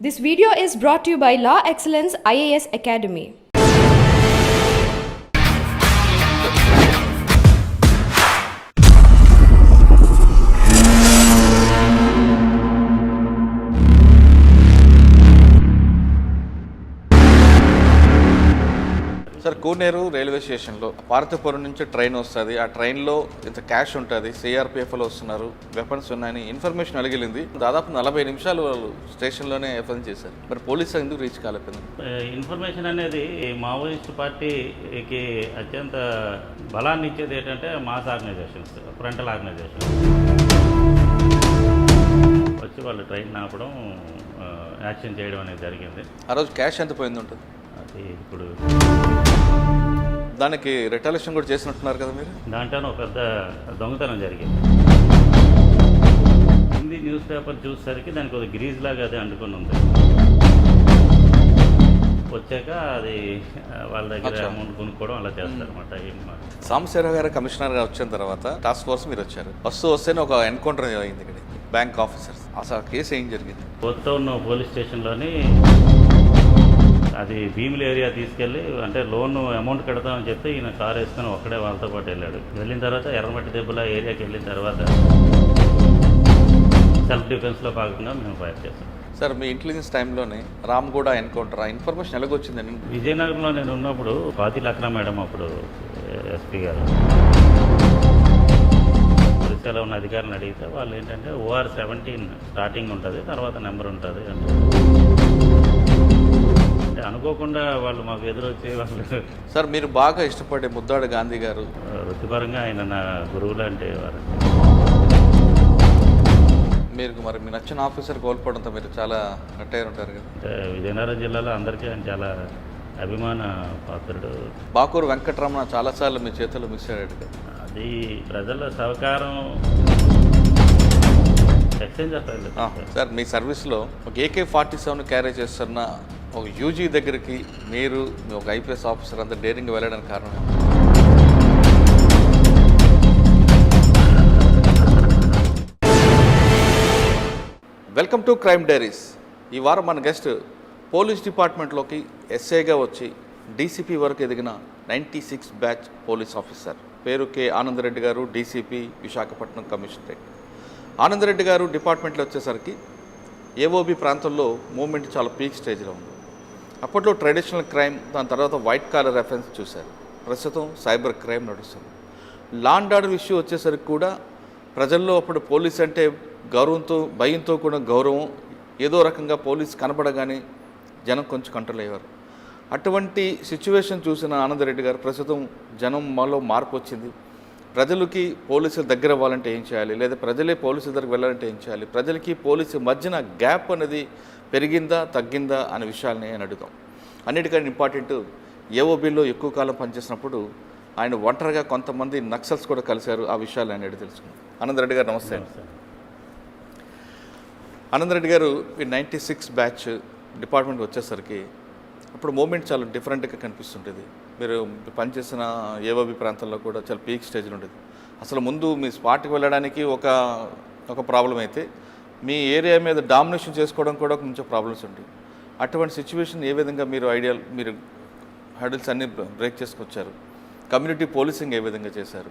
This video is brought to you by Law Excellence IAS Academy. Sir Koneru railway స్టేషన్లో పార్వతీపురం నుంచి train వస్తుంది. ఆ ట్రైన్లో ఇంత క్యాష్ ఉంటుంది, సిఆర్పిఎఫ్లో వస్తున్నారు, వెపన్స్ ఉన్నాయని ఇన్ఫర్మేషన్ అలిగిలింది. దాదాపు 40 నిమిషాలు వాళ్ళు స్టేషన్లోనే ఎఫ్ఎన్ చేశారు. మరి పోలీసు ఎందుకు రీచ్ కాలేకపోయింది? ఇన్ఫర్మేషన్ అనేది మావోయిస్ట్ పార్టీకి అత్యంత బలాన్ని ఇచ్చేది ఏంటంటే మాస్ ఆర్గనైజేషన్స్, ఫ్రంటల్ ఆర్గనైజేషన్ వచ్చి వాళ్ళు ట్రైన్ ఆపడం, యాక్షన్ చేయడం అనేది జరిగింది. ఆ రోజు క్యాష్ ఎంత పోయింది ఉంటుంది? అది ఇప్పుడు దానికి రిటాలియేషన్ కూడా చేసినట్టున్నారు కదా మీరు. దాంట్లో ఒక పెద్ద దొంగతనం జరిగింది. హిందీ న్యూస్ పేపర్ చూసేసరికి దానికి ఒక గ్రీజ్ లాగా అది అంటుకొని ఉంది. వచ్చాక అది వాళ్ళ దగ్గర అమౌంట్ కొనుక్కోవడం అలా చేస్తారన్నమాట. సాంబశివరావు గారు కమిషనర్గా వచ్చిన తర్వాత టాస్క్ ఫోర్స్ మీరు వచ్చారు. వస్తేనే ఒక ఎన్కౌంటర్ అయింది ఇక్కడ, బ్యాంక్ ఆఫీసర్స్. అసలు కేసు ఏం జరిగింది? కొత్త ఉన్న పోలీస్ స్టేషన్లోని అది భీమిలి ఏరియా తీసుకెళ్ళి, అంటే లోన్ అమౌంట్ కడతామని చెప్తే ఈయన కారు వేసుకొని ఒక్కడే వాళ్ళతో పాటు వెళ్ళాడు. వెళ్ళిన తర్వాత ఎర్రమట్టి దెబ్బల ఏరియాకి వెళ్ళిన తర్వాత సెల్ఫ్ డిఫెన్స్లో భాగంగా మేము ఫైర్ చేస్తాం. సార్, మీ ఇంటెలిజెన్స్ టైంలోనే రామ్గూడ ఎన్కౌంటర్, ఆ ఇన్ఫర్మేషన్ ఎలాగొచ్చిందండి? విజయనగరంలో నేను ఉన్నప్పుడు పాతి లక్న మేడం అప్పుడు ఎస్పీ గారు ఒరిస్సాలో ఉన్న అధికారులను అడిగితే వాళ్ళు ఏంటంటే OR-17 స్టార్టింగ్ ఉంటుంది, తర్వాత నెంబర్ ఉంటుంది అంటే అనుకోకుండా వాళ్ళు మాకు ఎదురొచ్చి వాళ్ళు. సార్, మీరు బాగా ఇష్టపడే ముద్దాడు గాంధీ గారు, వృత్తిపరంగా ఆయన నా గురువులు అంటే వారు. మీరు మరి మీ నచ్చిన ఆఫీసర్ కోల్పోవడంతో మీరు చాలా కట్టయ్యారు ఉంటారు కదా. అంటే విజయనగరం జిల్లాలో అందరికీ ఆయన చాలా అభిమాన పాత్రుడు. బాకూరు వెంకటరమణ చాలాసార్లు మీ చేతుల్లో మిస్ అయ్యాడు కదా. అది ప్రజల సహకారం ఎక్స్చేంజ్ అవుతుంది. సార్, మీ సర్వీస్లో ఒక AK-47 క్యారీ చేస్తున్న ఒక యూజీ దగ్గరికి మీరు ఒక IPS ఆఫీసర్ అంతా డేరింగ్ వెళ్ళడానికి కారణం? Welcome to crime diaries. ఈ వారం మన గెస్ట్ పోలీస్ డిపార్ట్మెంట్లోకి ఎస్ఐగా వచ్చి DCP వరకు ఎదిగిన 96 బ్యాచ్ పోలీస్ ఆఫీసర్. పేరు K. ఆనందరెడ్డి గారు, DCP విశాఖపట్నం కమిషనరేట్. ఆనందరెడ్డి గారు డిపార్ట్మెంట్లో వచ్చేసరికి AOB ప్రాంతంలో మూవ్మెంట్ చాలా పీక్ స్టేజ్లో ఉంది. అప్పట్లో ట్రెడిషనల్ క్రైమ్, దాని తర్వాత వైట్ కాలర్ అఫెన్స్ చూశారు. ప్రస్తుతం సైబర్ క్రైమ్ నడుస్తుంది. లా అండ్ ఆర్డర్ ఇష్యూ వచ్చేసరికి కూడా ప్రజల్లో అప్పుడు పోలీస్ అంటే గౌరవంతో, భయంతో కూడా గౌరవం, ఏదో రకంగా పోలీస్ కనపడగానే జనం కొంచెం కంట్రోల్ అయ్యేవారు. అటువంటి సిచ్యువేషన్ చూసిన ఆనందరెడ్డి గారు ప్రస్తుతం జనం మాలో మార్పు వచ్చింది, ప్రజలకి పోలీసుల దగ్గర అవ్వాలంటే ఏం చేయాలి, లేదా ప్రజలే పోలీసుల దగ్గరికి వెళ్ళాలంటే ఏం చేయాలి, ప్రజలకి పోలీసు మధ్యన గ్యాప్ అనేది పెరిగిందా తగ్గిందా అనే విషయాల్ని నేను అడుగుతాం. అన్నిటికంటే ఇంపార్టెంట్, AOBలో ఎక్కువ కాలం పనిచేసినప్పుడు ఆయన ఒంటరిగా కొంతమంది నక్సల్స్ కూడా కలిశారు. ఆ విషయాలు ఆయన అడిగి తెలుసుకున్నాం. ఆనందరెడ్డి గారు నమస్తే. ఆనందరెడ్డి గారు, ఈ 96 బ్యాచ్ డిపార్ట్మెంట్ వచ్చేసరికి అప్పుడు మూమెంట్ చాలా డిఫరెంట్గా కనిపిస్తుంటుంది. మీరు పనిచేసిన AOB ప్రాంతంలో కూడా చాలా పీక్ స్టేజ్లో ఉండేది. అసలు ముందు మీ స్పాట్కి వెళ్ళడానికి ఒక ప్రాబ్లం అయితే, మీ ఏరియా మీద డామినేషన్ చేసుకోవడం కూడా కొంచెం ప్రాబ్లమ్స్ ఉంటాయి. అటువంటి సిచ్యువేషన్ ఏ విధంగా మీరు హడిల్స్ అన్నీ బ్రేక్ చేసుకొచ్చారు? కమ్యూనిటీ పోలీసింగ్ ఏ విధంగా చేశారు?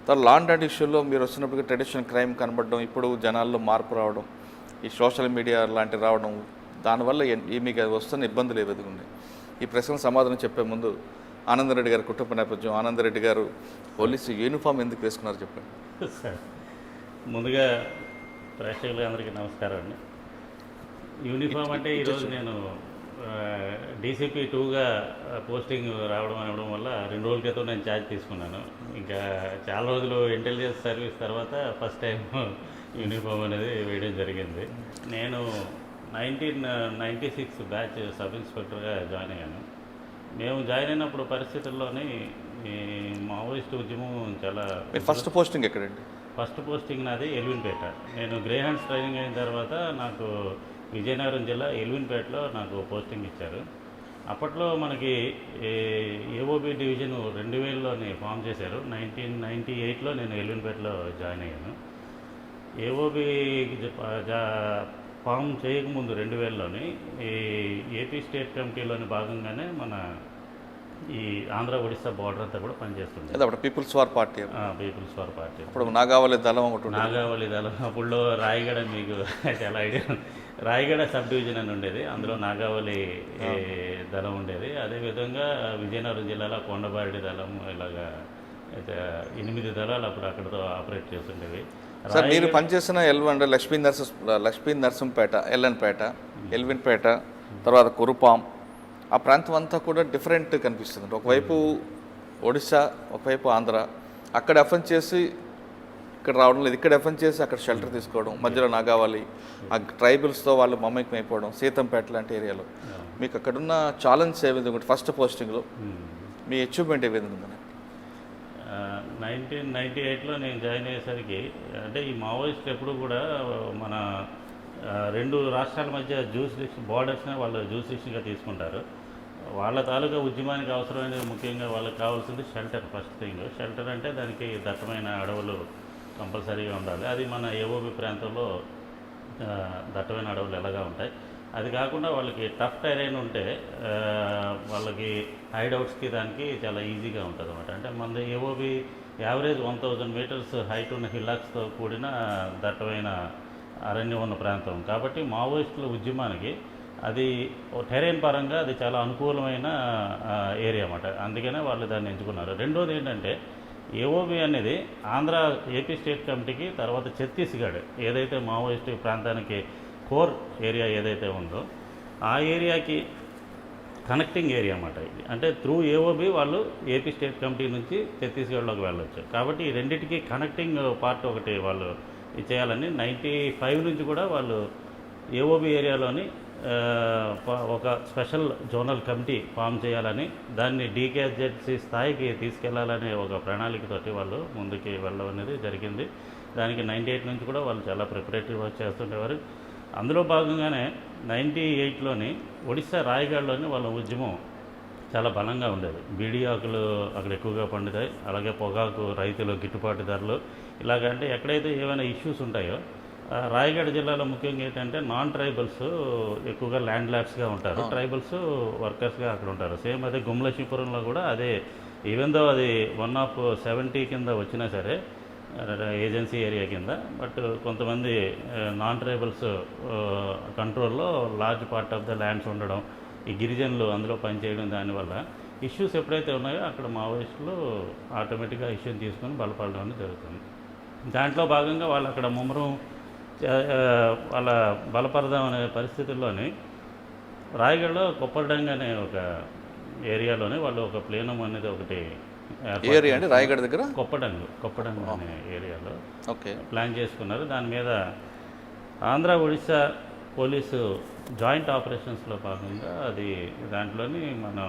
తర్వాత లా అండ్ ఆర్డర్ ఇష్యూలో మీరు వచ్చినప్పటికీ ట్రెడిషనల్ క్రైమ్ కనబడడం, ఇప్పుడు జనాల్లో మార్పు రావడం, ఈ సోషల్ మీడియా లాంటివి రావడం, దానివల్ల మీకు వస్తున్న ఇబ్బందులు ఏ విధంగా ఉన్నాయి? ఈ ప్రశ్నకు సమాధానం చెప్పే ముందు ఆనందరెడ్డి గారి కుటుంబ నేపథ్యం, ఆనందరెడ్డి గారు పోలీసు యూనిఫామ్ ఎందుకు వేసుకున్నారు చెప్పండి. ముందుగా ప్రేక్షకులు అందరికీ నమస్కారం అండి. యూనిఫామ్ అంటే ఈరోజు నేను DCP 2గా పోస్టింగ్ రావడం అనడం వల్ల 2 రోజుల క్రితం నేను ఛార్జ్ తీసుకున్నాను. ఇంకా చాలా రోజులు ఇంటెలిజెన్స్ సర్వీస్ తర్వాత ఫస్ట్ టైం యూనిఫామ్ అనేది వేయడం జరిగింది. నేను 1996 బ్యాచ్ సబ్ ఇన్స్పెక్టర్గా జాయిన్ అయ్యాను. మేము జాయిన్ అయినప్పుడు పరిస్థితుల్లోని ఈ మావోయిస్ట్ ఉద్యమం చాలా. ఫస్ట్ పోస్టింగ్ ఎక్కడండి? ఫస్ట్ పోస్టింగ్ నాది ఎల్విన్పేట. నేను గ్రే హ్యాండ్స్ ట్రైనింగ్ అయిన తర్వాత నాకు విజయనగరం జిల్లా ఎల్విన్పేటలో నాకు పోస్టింగ్ ఇచ్చారు. అప్పట్లో మనకి AOB డివిజన్ 2000లోనే ఫామ్ చేశారు. 1998లో నేను ఎల్విన్పేటలో జాయిన్ అయ్యాను. AOB ఫామ్ చేయకముందు 2000లోని ఈ ఏపీ స్టేట్ కమిటీలోని భాగంగానే మన ఈ ఆంధ్ర ఒడిశా బార్డర్ అంతా కూడా పనిచేస్తుంది. అదే అప్పుడు people's war party, people's war party. అప్పుడు నాగావళి దళం ఒకటి ఉండేది. నాగావళి దళం అప్పుడులో రాయగడ, మీకు చాలా ఐడియా, రాయగడ సబ్ డివిజన్ అని ఉండేది, అందులో నాగావళి దళం ఉండేది. అదేవిధంగా విజయనగరం జిల్లాలో కొండబారెడ్డి దళం, ఇలాగా 8 దళాలు అప్పుడు అక్కడతో ఆపరేట్ చేస్తుండేవి. సార్ మీరు పనిచేసిన అంటే లక్ష్మీ నరసింపేట, ఎల్ఎన్పేట, ఎల్విన్పేట, తర్వాత కురుపాం, ఆ ప్రాంతం అంతా కూడా డిఫరెంట్ కనిపిస్తుంది. ఒకవైపు ఒడిశా, ఒకవైపు ఆంధ్ర. అక్కడ ఎఫెన్స్ చేసి ఇక్కడ రావడం లేదు, ఇక్కడ ఎఫెన్స్ చేసి అక్కడ షెల్టర్ తీసుకోవడం, మధ్యలో నాగావళి, ఆ ట్రైబల్స్తో వాళ్ళు మమ్మకం అయిపోవడం, సీతంపేట లాంటి ఏరియాలో. మీకు అక్కడున్న ఛాలెంజ్ ఏ విధంగా ఉంటుంది? ఫస్ట్ పోస్టింగ్లో మీ అచీవ్మెంట్ ఏ విధంగా ఉందని? 1998లో నేను జాయిన్ అయ్యేసరికి, అంటే ఈ మావోయిస్టులు ఎప్పుడు కూడా మన 2 రాష్ట్రాల మధ్య జ్యూరిడిక్షన్ బార్డర్స్నే వాళ్ళు జ్యూరిడిక్షన్గా తీసుకుంటారు. వాళ్ళ తాలూకా ఉద్యమానికి అవసరమైనది ముఖ్యంగా వాళ్ళకి కావాల్సింది షెల్టర్. ఫస్ట్ థింగ్ షెల్టర్ అంటే దానికి దట్టమైన అడవులు కంపల్సరీగా ఉండాలి. అది మన ఏఓబి ప్రాంతంలో దట్టమైన అడవులు ఎలాగా ఉంటాయి. అది కాకుండా వాళ్ళకి టఫ్ టెరైన్ ఉంటే వాళ్ళకి హైడౌట్స్కి దానికి చాలా ఈజీగా ఉంటుంది అన్నమాట. అంటే మన ఏఓబి యావరేజ్ 1000 మీటర్స్ హైట్ ఉన్న హిల్లాక్స్తో కూడిన దట్టమైన అరణ్యం ఉన్న ప్రాంతం కాబట్టి మావోయిస్టుల ఉద్యమానికి అది టెరైన్ పరంగా అది చాలా అనుకూలమైన ఏరియా అన్నమాట. అందుకనే వాళ్ళు దాన్ని ఎంచుకున్నారు. రెండోది ఏంటంటే ఏఓబి అనేది ఏపీ స్టేట్ కమిటీకి, తర్వాత ఛత్తీస్గఢ్ ఏదైతే మావోయిస్టు ప్రాంతానికి కోర్ ఏరియా ఏదైతే ఉందో ఆ ఏరియాకి కనెక్టింగ్ ఏరియా అన్నమాట ఇది. అంటే త్రూ ఏఓబి వాళ్ళు ఏపీ స్టేట్ కమిటీ నుంచి ఛత్తీస్గఢ్లోకి వెళ్ళొచ్చు. కాబట్టి ఈ రెండింటికి కనెక్టింగ్ పార్ట్ ఒకటి వాళ్ళు చేయాలని 95 నుంచి కూడా వాళ్ళు ఏఓబి ఏరియాలోని ఒక స్పెషల్ జోనల్ కమిటీ ఫామ్ చేయాలని, దాన్ని డీకేజెడ్సీ స్థాయికి తీసుకెళ్లాలనే ఒక ప్రణాళికతోటి వాళ్ళు ముందుకి వెళ్ళడం అనేది జరిగింది. దానికి 98 నుంచి కూడా వాళ్ళు చాలా ప్రిపరేటరీ వర్క్ చేస్తుండేవారు. అందులో భాగంగానే 98లోని ఒడిశా రాయగఢలోని వాళ్ళ ఉద్యమం చాలా బలంగా ఉండేది. బీడీ ఆకులు అక్కడ ఎక్కువగా పండుతాయి, అలాగే పొగాకు రైతులు గిట్టుబాటు ధరలు, ఇలాగంటే ఎక్కడైతే ఏమైనా ఇష్యూస్ ఉంటాయో రాయగఢ జిల్లాలో ముఖ్యంగా ఏంటంటే నాన్ ట్రైబల్స్ ఎక్కువగా ల్యాండ్ లార్డ్స్గా ఉంటారు, ట్రైబల్స్ వర్కర్స్గా అక్కడ ఉంటారు. సేమ్ అదే గుమ్లక్ష్మీపురంలో కూడా అదే, ఈవెన్ దో అది 1 of 70 కింద వచ్చినా సరే ఏజెన్సీ ఏరియా కింద, బట్ కొంతమంది నాన్ ట్రైబల్స్ కంట్రోల్లో large part of the lands ఉండడం, ఈ గిరిజనులు అందులో పనిచేయడం, దానివల్ల ఇష్యూస్ ఎప్పుడైతే ఉన్నాయో అక్కడ మావోయిస్టులు ఆటోమేటిక్గా ఇష్యూని తీసుకొని బలపడడం అనేది జరుగుతుంది. దాంట్లో భాగంగా వాళ్ళు అక్కడ ముమ్మరం వాళ్ళ బలపరదం అనే పరిస్థితుల్లోని రాయగఢలో కొప్పడంగా అనే ఒక ఏరియాలోనే వాళ్ళు ఒక ప్లేనం అనేది ఒకటి ఏరియా అండి రాయగఢ దగ్గర కొప్పడంగు అనే ఏరియాలో ఓకే ప్లాన్ చేసుకున్నారు. దాని మీద ఆంధ్ర ఒడిశా పోలీసు జాయింట్ ఆపరేషన్స్లో భాగంగా దాంట్లోని మనం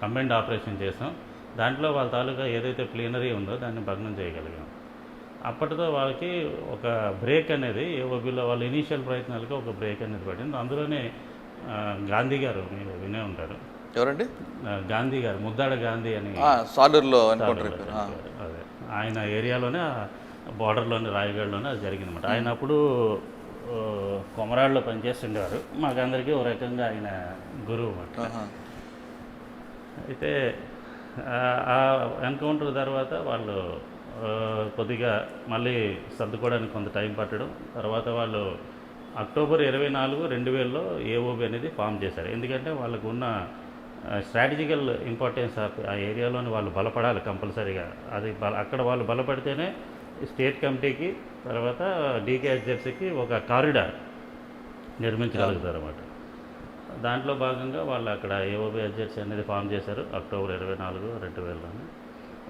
కంబైన్డ్ ఆపరేషన్ చేసాం. దాంట్లో వాళ్ళ తాలూకా ఏదైతే ప్లీనరీ ఉందో దాన్ని భగ్నం చేయగలిగాం. అప్పటితో వాళ్ళకి ఒక బ్రేక్ అనేది ఏఓబిలో వాళ్ళ ఇనీషియల్ ప్రయత్నాలకి ఒక బ్రేక్ అనేది పడింది. అందులోనే గాంధీ గారు, మీరు వినే ఉంటారు, ఎవరండి? గాంధీ గారు, ముద్దాడ గాంధీ అని సాలూరులో అదే ఆయన ఏరియాలోనే బార్డర్లోని రాయగఢలోనే అది జరిగిందన్నమాట. ఆయన అప్పుడు కొమరాళ్ళలో పనిచేస్తుండేవారు. మాకందరికీ ఒక రకంగా ఆయన గురువు అన్నమాట. అయితే ఆ ఎన్కౌంటర్ తర్వాత వాళ్ళు కొద్దిగా మళ్ళీ సర్దుకోవడానికి కొంత టైం పట్టడం, తర్వాత వాళ్ళు అక్టోబర్ 24, 2000లో ఏఓబి అనేది ఫామ్ చేశారు. ఎందుకంటే వాళ్ళకు ఉన్న స్ట్రాటజికల్ ఇంపార్టెన్స్ ఆ ఏరియాలోని వాళ్ళు బలపడాలి కంపల్సరీగా. అక్కడ వాళ్ళు బలపడితేనే స్టేట్ కమిటీకి, తర్వాత డీకేఎస్జెడ్సీకి ఒక కారిడార్ నిర్మించగలుగుతారు అన్నమాట. దాంట్లో భాగంగా వాళ్ళు అక్కడ ఏఓబి ఎస్జెడ్సీ అనేది ఫామ్ చేశారు అక్టోబర్ 24, 2000లోనే.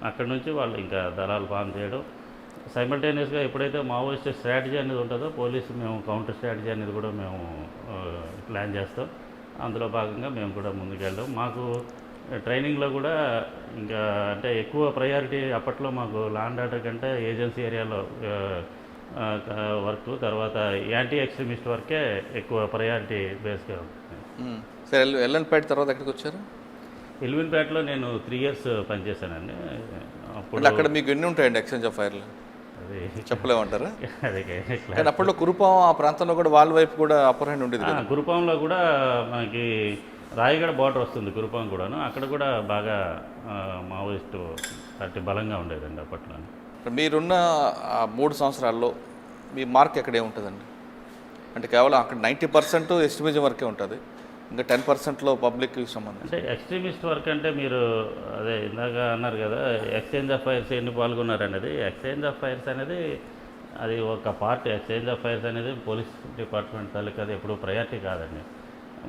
అక్కడి నుంచి వాళ్ళు ఇంకా దళాలు ఫామ్ చేయడం, సైమల్టేనియస్గా ఎప్పుడైతే మావోయిస్ట్ స్ట్రాటజీ అనేది ఉంటుందో పోలీసు మేము కౌంటర్ స్ట్రాటజీ అనేది కూడా మేము ప్లాన్ చేస్తాం. అందులో భాగంగా మేము కూడా ముందుకెళ్ళాం. మాకు ట్రైనింగ్లో కూడా ఇంకా అంటే ఎక్కువ ప్రయారిటీ అప్పట్లో మాకు లాండ్ ఆర్డర్ కంటే ఏజెన్సీ ఏరియాలో వర్క్, తర్వాత యాంటీ ఎక్స్ట్రీమిస్ట్ వర్కే ఎక్కువ ప్రయారిటీ బేస్గా ఉంటుంది. సరే, ఎల్ఎన్పేట తర్వాత ఎక్కడికి వచ్చారు? ఎల్విన్పేటలో నేను 3 years పనిచేశానండి. అప్పుడు అక్కడ మీకు ఎన్ని ఉంటాయండి ఎక్స్చేంజ్ ఆఫ్ ఫైర్లు? అది చెప్పలేమంటారా? అదే కానీ అప్పట్లో కురుపాం ఆ ప్రాంతంలో కూడా వాళ్ళ వైపు కూడా అప్పర్ హ్యాండ్ ఉండేది కదా. కురుపాంలో కూడా మనకి రాయగడ బార్డర్ వస్తుంది, కురుపాం కూడాను. అక్కడ కూడా బాగా మావోయిస్టు పార్టీ బలంగా ఉండేదండి అప్పట్లో. మీరున్న ఆ 3 సంవత్సరాల్లో మీ మార్క్ ఎక్కడే ఉంటుందండి? అంటే కేవలం అక్కడ 90% ఎస్టిమేషన్ వరకే ఉంటుంది, ఇంకా 10%లో పబ్లిక్ సంబంధం. అంటే ఎక్స్ట్రీమిస్ట్ వర్క్ అంటే మీరు అదే ఇందాక అన్నారు కదా, ఎక్స్చేంజ్ ఆఫ్ ఫైర్స్ ఎన్ని పాల్గొన్నారనేది. ఎక్స్చేంజ్ ఆఫ్ ఫైర్స్ అనేది అది ఒక పార్ట్. ఎక్స్చేంజ్ ఆఫ్ ఫైర్స్ అనేది పోలీస్ డిపార్ట్మెంట్ తాలూకా అది ఎప్పుడూ ప్రయారిటీ కాదండి.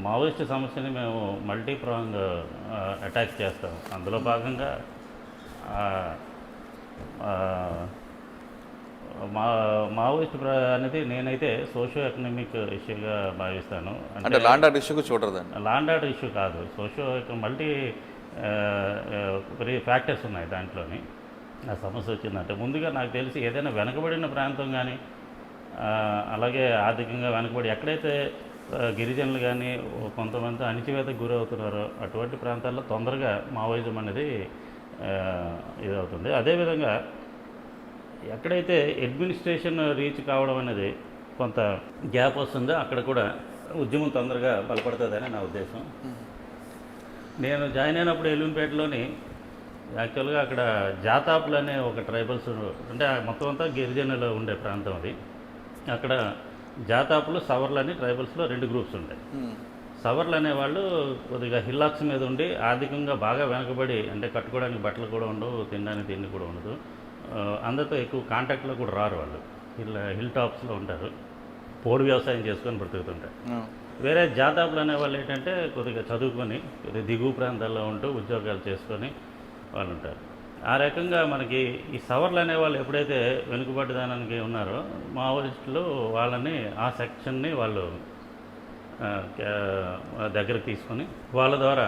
మావోయిస్ట్ సమస్యని మేము మల్టీ ప్రాంగ్ అటాక్ చేస్తాం. అందులో భాగంగా మావోయిస్ట్ అనేది నేనైతే సోషియో ఎకనామిక్ ఇష్యూగా భావిస్తాను. అంటే లాండ్ ఆర్డర్ ఇష్యూగా చూడదండి. లాండ్ ఆర్డర్ ఇష్యూ కాదు, సోషియో మల్టీ ఫ్యాక్టర్స్ ఉన్నాయి దాంట్లోని. ఆ సమస్య వచ్చిందంటే ముందుగా నాకు తెలిసి ఏదైనా వెనకబడిన ప్రాంతం కానీ, అలాగే ఆర్థికంగా వెనకబడి ఎక్కడైతే గిరిజనులు కానీ కొంతమంది అణిచివేతకు గురవుతున్నారో అటువంటి ప్రాంతాల్లో తొందరగా మావోయిజం అనేది ఇదవుతుంది. అదేవిధంగా ఎక్కడైతే అడ్మినిస్ట్రేషన్ రీచ్ కావడం అనేది కొంత గ్యాప్ వస్తుందో అక్కడ కూడా ఉద్యమం తొందరగా బలపడుతుందని నా ఉద్దేశం. నేను జాయిన్ అయినప్పుడు ఎల్లుంపేటలోని యాక్చువల్గా అక్కడ జాతాపులు అనే ఒక ట్రైబల్స్, అంటే మొత్తం అంతా గిరిజనులు ఉండే ప్రాంతం అది. అక్కడ జాతాపులు, సవర్లు అని ట్రైబల్స్లో 2 గ్రూప్స్ ఉంటాయి. సవర్లు అనేవాళ్ళు కొద్దిగా హిల్లాక్స్ మీద ఉండి ఆర్థికంగా బాగా వెనకబడి, అంటే కట్టుకోవడానికి బట్టలు కూడా ఉండవు, తినడానికి తిండి కూడా ఉండదు, అందరితో ఎక్కువ కాంటాక్ట్లో కూడా రారు. వాళ్ళు హిల్ టాప్స్లో ఉంటారు, పోడు వ్యవసాయం చేసుకొని బ్రతుకుతుంటారు. వేరే జాతాపులు అనేవాళ్ళు ఏంటంటే కొద్దిగా చదువుకొని కొద్దిగా దిగువ ప్రాంతాల్లో ఉంటూ ఉద్యోగాలు చేసుకొని వాళ్ళు ఉంటారు. ఆ రకంగా మనకి ఈ సవర్లు అనేవాళ్ళు ఎప్పుడైతే వెనుకబడ్డదానానికి ఉన్నారో మావోయిస్టులు వాళ్ళని ఆ సెక్షన్ని వాళ్ళు దగ్గరకు తీసుకొని వాళ్ళ ద్వారా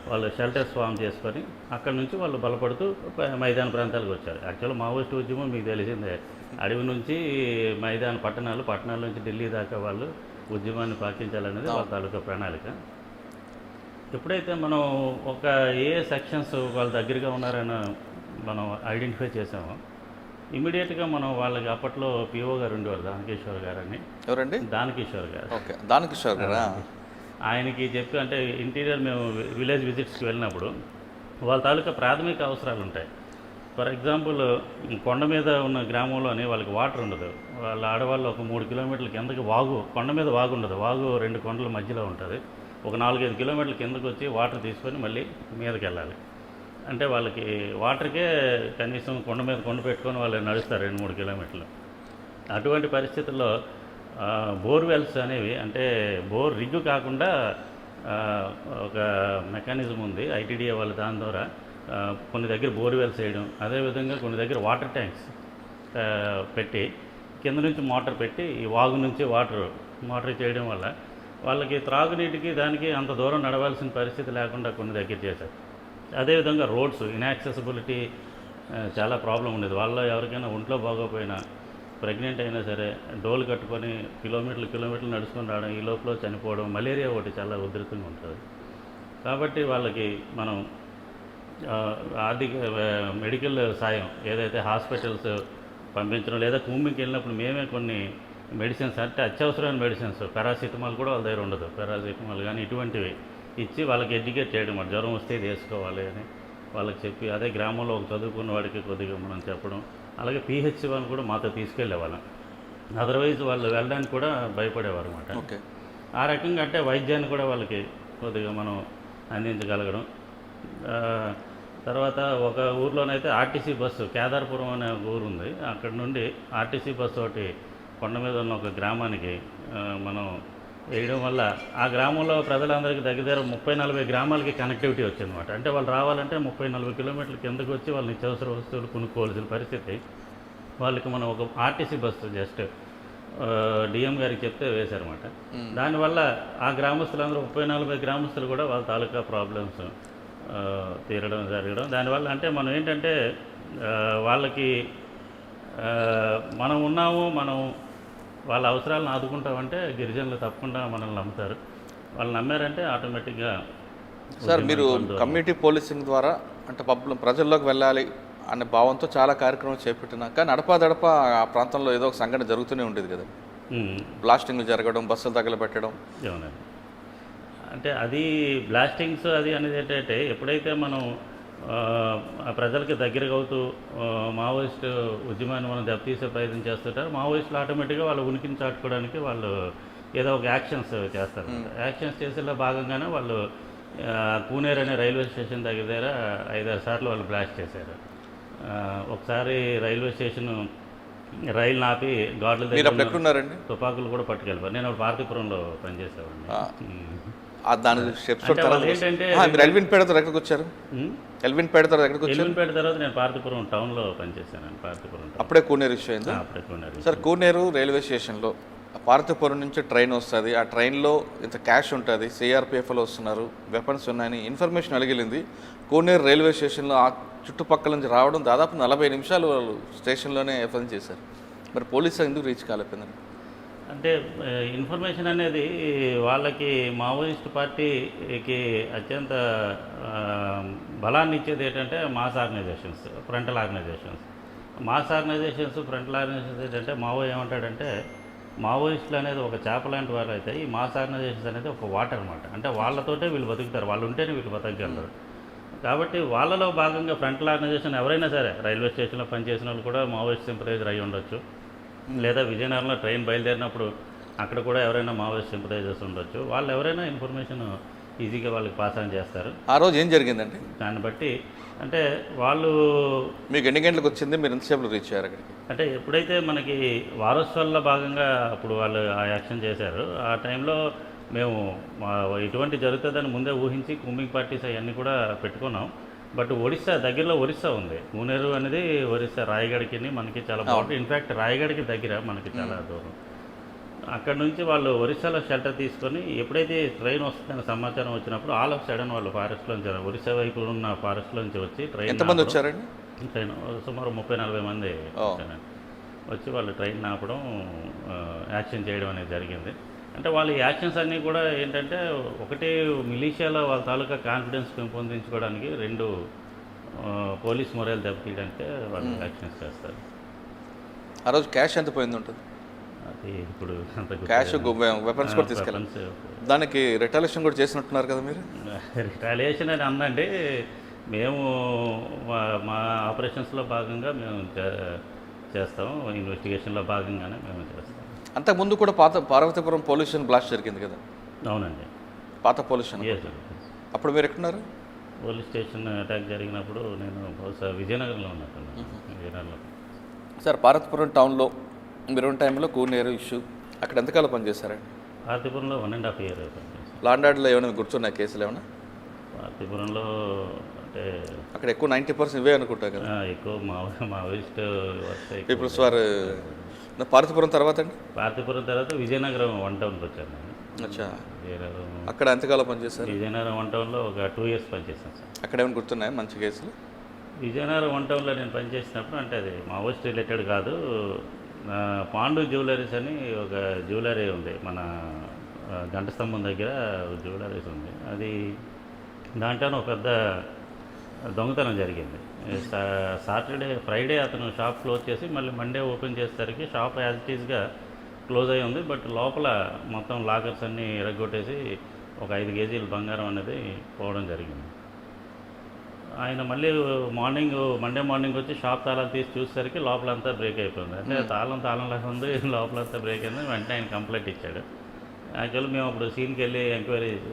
వాళ్ళు షెల్టర్స్ ఫామ్ చేసుకొని అక్కడి నుంచి వాళ్ళు బలపడుతూ మైదాన ప్రాంతాలకు వచ్చారు. యాక్చువల్గా మావోయిస్టు ఉద్యమం మీకు తెలిసిందే, అడవి నుంచి మైదాన పట్టణాల నుంచి ఢిల్లీ దాకా వాళ్ళు ఉద్యమాన్ని పాటించాలనేది వాళ్ళ తాలూకా ప్రణాళిక. ఎప్పుడైతే మనం ఒక ఏ సెక్షన్స్ వాళ్ళ దగ్గరగా ఉన్నారని మనం ఐడెంటిఫై చేసామో ఇమీడియట్గా మనం వాళ్ళకి అప్పట్లో పిఓ గారు ఉండేవారు, దానకిషోర్ గారు అని. ఎవరండి? దానకిషోర్ గారు. ఓకే, దానకిషోర్ గారా? ఆయనకి చెప్పి, అంటే ఇంటీరియర్ మేము విలేజ్ విజిట్స్కి వెళ్ళినప్పుడు వాళ్ళ తాలూకా ప్రాథమిక అవసరాలు ఉంటాయి. ఫర్ ఎగ్జాంపుల్ కొండ మీద ఉన్న గ్రామంలోని వాళ్ళకి వాటర్ ఉండదు. వాళ్ళ ఆడవాళ్ళు ఒక 3 కిలోమీటర్ల కిందకి వాగు, కొండ మీద వాగు ఉండదు, వాగు 2 కొండల మధ్యలో ఉంటుంది. ఒక 4-5 కిలోమీటర్ల కిందకు వచ్చి వాటర్ తీసుకొని మళ్ళీ మీదకి వెళ్ళాలి. అంటే వాళ్ళకి వాటర్కే కనీసం కొండ పెట్టుకొని వాళ్ళు నడుస్తారు 2-3 కిలోమీటర్లు. అటువంటి పరిస్థితుల్లో బోర్వెల్స్ అనేవి, అంటే బోర్ రిగ్గు కాకుండా ఒక మెకానిజం ఉంది ఐటీడీఏ వాళ్ళు, దాని ద్వారా కొన్ని దగ్గర బోర్వెల్స్ వేయడం, అదేవిధంగా కొన్ని దగ్గర వాటర్ ట్యాంక్స్ పెట్టి కింద నుంచి మోటార్ పెట్టి ఈ వాగు నుంచి వాటర్ చేయడం వల్ల వాళ్ళకి త్రాగునీటికి దానికి అంత దూరం నడవాల్సిన పరిస్థితి లేకుండా కొన్ని దగ్గర చేశారు. అదేవిధంగా రోడ్స్ ఇన్యాక్సెసిబిలిటీ చాలా ప్రాబ్లం ఉండేది. వాళ్ళ ఎవరికైనా ఒంట్లో బాగోపోయినా, ప్రెగ్నెంట్ అయినా సరే డోలు కట్టుకొని కిలోమీటర్లు నడుచుకొని రావడం, ఈ లోపల చనిపోవడం, మలేరియా ఒకటి చాలా ఉధృతంగా ఉంటుంది. కాబట్టి వాళ్ళకి మనం ఆర్థిక మెడికల్ సాయం ఏదైతే హాస్పిటల్స్ పంపించడం, లేదా భూమికి వెళ్ళినప్పుడు మేమే కొన్ని మెడిసిన్స్, అంటే అత్యవసరమైన మెడిసిన్స్, పారాసిటమాల్ కూడా వాళ్ళ దగ్గర ఉండదు, పారాసిటమాల్ కానీ ఇటువంటివి ఇచ్చి వాళ్ళకి ఎడ్యుకేట్ చేయడం, జ్వరం వస్తే ఇది వేసుకోవాలి అని వాళ్ళకి చెప్పి, అదే గ్రామంలో ఒక చదువుకున్న వాడికి కొద్దిగా మనం చెప్పడం, అలాగే పిహెచ్సి వాళ్ళని కూడా మాతో తీసుకెళ్ళేవాళ్ళం. అదర్వైజ్ వాళ్ళు వెళ్ళడానికి కూడా భయపడేవారు అన్నమాట. ఓకే, ఆ రకంగా అంటే వైద్యాన్ని కూడా వాళ్ళకి కొద్దిగా మనం అందించగలగడం. తర్వాత ఒక ఊర్లోనైతే ఆర్టీసీ బస్సు, కేదార్పురం అనే ఒక ఊరు ఉంది, అక్కడ నుండి ఆర్టీసీ బస్సు ఒకటి కొండ మీద ఉన్న ఒక గ్రామానికి మనం వేయడం వల్ల ఆ గ్రామంలో ప్రజలందరికీ దగ్గర 30-40 గ్రామాలకి కనెక్టివిటీ వచ్చిందన్నమాట. అంటే వాళ్ళు రావాలంటే 30-40 కిలోమీటర్ల కిందకు వచ్చి వాళ్ళు నిత్యావసర వస్తువులు కొనుక్కోవాల్సిన పరిస్థితి. వాళ్ళకి మనం ఒక ఆర్టీసీ బస్సు జస్ట్ డిఎం గారికి చెప్తే వేశారన్నమాట. దానివల్ల ఆ గ్రామస్తులందరూ 30-40 గ్రామస్తులు కూడా వాళ్ళ తాలూకా ప్రాబ్లమ్స్ తీరడం జరగడం. దానివల్ల అంటే మనం ఏంటంటే వాళ్ళకి మనం ఉన్నాము, మనం వాళ్ళ అవసరాలను ఆదుకుంటామంటే గిరిజనులు తప్పకుండా మనల్ని నమ్ముతారు. వాళ్ళు నమ్మారంటే ఆటోమేటిక్గా. సార్, మీరు కమ్యూనిటీ పోలీసింగ్ ద్వారా అంటే ప్రజల్లోకి వెళ్ళాలి అనే భావంతో చాలా కార్యక్రమాలు చేపట్టినా కానీ అడపా ఆ ప్రాంతంలో ఏదో ఒక సంఘటన జరుగుతూనే ఉండేది కదా. బ్లాస్టింగ్లు జరగడం, బస్సులు తగలబెట్టడం. అవునండి. అంటే అది బ్లాస్టింగ్స్ అది అనేది ఏంటంటే ఎప్పుడైతే మనం ప్రజలకి దగ్గరగా అవుతూ మావోయిస్ట్ ఉద్యమాన్ని మనం దెబ్బతీసే ప్రయత్నం చేస్తుంటారు. మావోయిస్టులు ఆటోమేటిక్గా వాళ్ళ ఉనికిని చాటుకోవడానికి వాళ్ళు ఏదో ఒక యాక్షన్స్ చేస్తారు. యాక్షన్స్ చేసేలా భాగంగానే వాళ్ళు పూణేరు అనే రైల్వే స్టేషన్ దగ్గర 5-6 సార్లు వాళ్ళు బ్లాస్ట్ చేశారు. ఒకసారి రైల్వే స్టేషన్ రైలు నాపి గార్డుల దగ్గర తుపాకులు కూడా పట్టుకెళ్ళిపోయారు. నేను పార్థిపురంలో పనిచేసేవాడిని. ఏంటంటే ఎల్విన్పేట తర్వాత నేను పార్థిపురం టౌన్లో పనిచేశాను. పార్థిపురం అప్పుడే కూనేరు ఇష్యూ అయింది. సార్, కూనేరు రైల్వే స్టేషన్లో పార్థిపురం నుంచి ట్రైన్ వస్తుంది. ఆ ట్రైన్లో ఇంత క్యాష్ ఉంటుంది, సిఆర్పిఎఫ్లో వస్తున్నారు, వెపన్స్ ఉన్నాయని ఇన్ఫర్మేషన్ అలిగిలింది. కూనేరు రైల్వే స్టేషన్లో ఆ చుట్టుపక్కల నుంచి రావడం దాదాపు 40 నిమిషాలు వాళ్ళు స్టేషన్లోనే ఎఫెన్స్ చేశారు. మరి పోలీసు ఎందుకు రీచ్ కాలేకపోయిందండి? అంటే ఇన్ఫర్మేషన్ అనేది వాళ్ళకి మావోయిస్ట్ పార్టీకి అత్యంత బలాన్ని ఇచ్చేది ఏంటంటే mass organisations, frontal organisations. Frontal organisations ఏంటంటే ఏమంటాడంటే మావోయిస్టులు అనేది ఒక చేప లాంటి వాళ్ళు అయితే ఈ మాస్ ఆర్గనైజేషన్స్ అనేది ఒక వాటర్ అనమాట. అంటే వాళ్ళతోటే వీళ్ళు బతుకుతారు, వాళ్ళు ఉంటేనే వీళ్ళు బతకగలరు. కాబట్టి వాళ్ళలో భాగంగా ఫ్రంటల్ ఆర్గనైజేషన్ ఎవరైనా సరే రైల్వే స్టేషన్లో పనిచేసిన వాళ్ళు కూడా మావోయిస్ట్ సింపథైజర్ అయి ఉండొచ్చు, లేదా విజయనగరంలో ట్రైన్ బయలుదేరినప్పుడు అక్కడ కూడా ఎవరైనా మావోయిస్ట్ సింపథైజర్స్ ఉండొచ్చు. వాళ్ళు ఎవరైనా ఇన్ఫర్మేషన్ ఈజీగా వాళ్ళకి పాస్ ఆన్ చేస్తారు. ఆ రోజు ఏం జరిగిందండి? దాన్ని బట్టి అంటే వాళ్ళు మీకు ఎన్ని గంటలకు వచ్చింది, మీరు ఎంతసేపు రీచ్ అయ్యారు అక్కడికి? అంటే ఎప్పుడైతే మనకి వారోత్సవాల్లో భాగంగా అప్పుడు వాళ్ళు ఆ యాక్షన్ చేశారు, ఆ టైంలో మేము ఇటువంటి జరుగుతుందని ముందే ఊహించి కూంబింగ్ పార్టీస్ అవన్నీ కూడా పెట్టుకున్నాం. బట్ దగ్గరలో ఒరిస్సా ఉంది. కూనేరు అనేది ఒరిస్సా, రాయగఢకి మనకి చాలా బాగుంటుంది. ఇన్ఫ్యాక్ట్ రాయగఢకి దగ్గర మనకి చాలా దూరం. అక్కడ నుంచి వాళ్ళు ఒరిస్సాలో షెల్టర్ తీసుకొని ఎప్పుడైతే ట్రైన్ వస్తుందని సమాచారం వచ్చినప్పుడు ఆల్ ఆఫ్ సడన్ వాళ్ళు ఫారెస్ట్లోంచి, ఒరిస్సా వైపు ఉన్న ఫారెస్ట్లోంచి వచ్చి ఎంతమంది వచ్చారండి? ట్రైన్ సుమారు 30-40 మంది వచ్చి వాళ్ళు ట్రైన్ ఆపడం, యాక్షన్ చేయడం అనేది జరిగింది. అంటే వాళ్ళ యాక్షన్స్ అన్నీ కూడా ఏంటంటే ఒకటి మిలీషియాలో వాళ్ళ తాలూకా కాన్ఫిడెన్స్ పెంపొందించుకోవడానికి, 2 పోలీస్ మొరైల్ దెబ్బతీయడానికి వాళ్ళు యాక్షన్స్ చేస్తారు. ఆ రోజు క్యాష్ ఎంత పోయింది ఉంటుంది? అది ఇప్పుడు క్యాష్, వెపన్స్ కూడా తీసుకెళ్ళాలి. దానికి రిటాలియేషన్ కూడా చేసినట్టున్నారు కదా మీరు? రిటాలియేషన్ అని అందండి, మేము మా ఆపరేషన్స్లో భాగంగా మేము చేస్తాం, ఇన్వెస్టిగేషన్లో భాగంగానే మేము చేస్తాం. అంతకుముందు కూడా పార్వతీపురం పోలీస్ స్టేషన్ బ్లాస్ట్ జరిగింది కదా? అవునండి, పాత పోలీస్ స్టేషన్. అప్పుడు మీరు ఎక్కడున్నారు? పోలీస్ స్టేషన్ అటాక్ జరిగినప్పుడు నేను బహుశా విజయనగరంలో ఉన్నట్టున్నాను. విజయనగరంలో. సార్, పార్వతీపురం టౌన్లో మీరు ఉన్న టైంలో కూనేరు ఇష్యూ అక్కడ ఎంతకాలం పనిచేశారండి? పార్వతీపురంలో 1.5 year పనిచేస్తాను. లాండ్ ఆర్డర్లో ఏమైనా గుర్తున్నాయి కేసులు ఏమైనా? పార్వతీపురంలో అంటే అక్కడ ఎక్కువ 90% ఇవే అనుకుంటా కదా? ఎక్కువ మావోయిస్ట్ పీపుల్స్ వారు. పార్వతీపురం తర్వాత అండి? పార్వతీపురం తర్వాత విజయనగరం 1 టౌన్కి వచ్చాను నేను. అచ్చా, అక్కడ ఎంతకాలం పనిచేశారు? విజయనగరం 1 టౌన్లో ఒక 2 years పనిచేశాను సార్. అక్కడ ఏమైనా గుర్తున్నాయి మంచి కేసులు? విజయనగరం 1 టౌన్లో నేను పనిచేసినప్పుడు అంటే అది మావోయిస్ట్ రిలేటెడ్ కాదు, పాండు జ్యువెలరీస్ అని ఒక జ్యువెలరీ ఉంది మన గంటస్తంభం దగ్గర, జ్యువెలరీస్ ఉంది. అది దాంట్లోనే ఒక పెద్ద దొంగతనం జరిగింది. ఫ్రైడే అతను షాప్ క్లోజ్ చేసి మళ్ళీ మండే ఓపెన్ చేసేసరికి షాప్ యాజ్ ఇట్ ఈస్గా క్లోజ్ అయి ఉంది. బట్ లోపల మొత్తం లాకర్స్ అన్నీ ఇరగొట్టేసి ఒక 5 kgs బంగారం అనేది పోవడం జరిగింది. ఆయన మళ్ళీ మండే మార్నింగ్ వచ్చి షాప్ తాళాలు తీసి చూసేసరికి లోపలంతా బ్రేక్ అయిపోయింది. అంటే తాళంలాగా ఉంది, లోపలంతా బ్రేక్ అయింది. వెంటనే ఆయన కంప్లైంట్ ఇచ్చాడు. యాక్చువల్లీ మేము అప్పుడు సీన్కి వెళ్ళి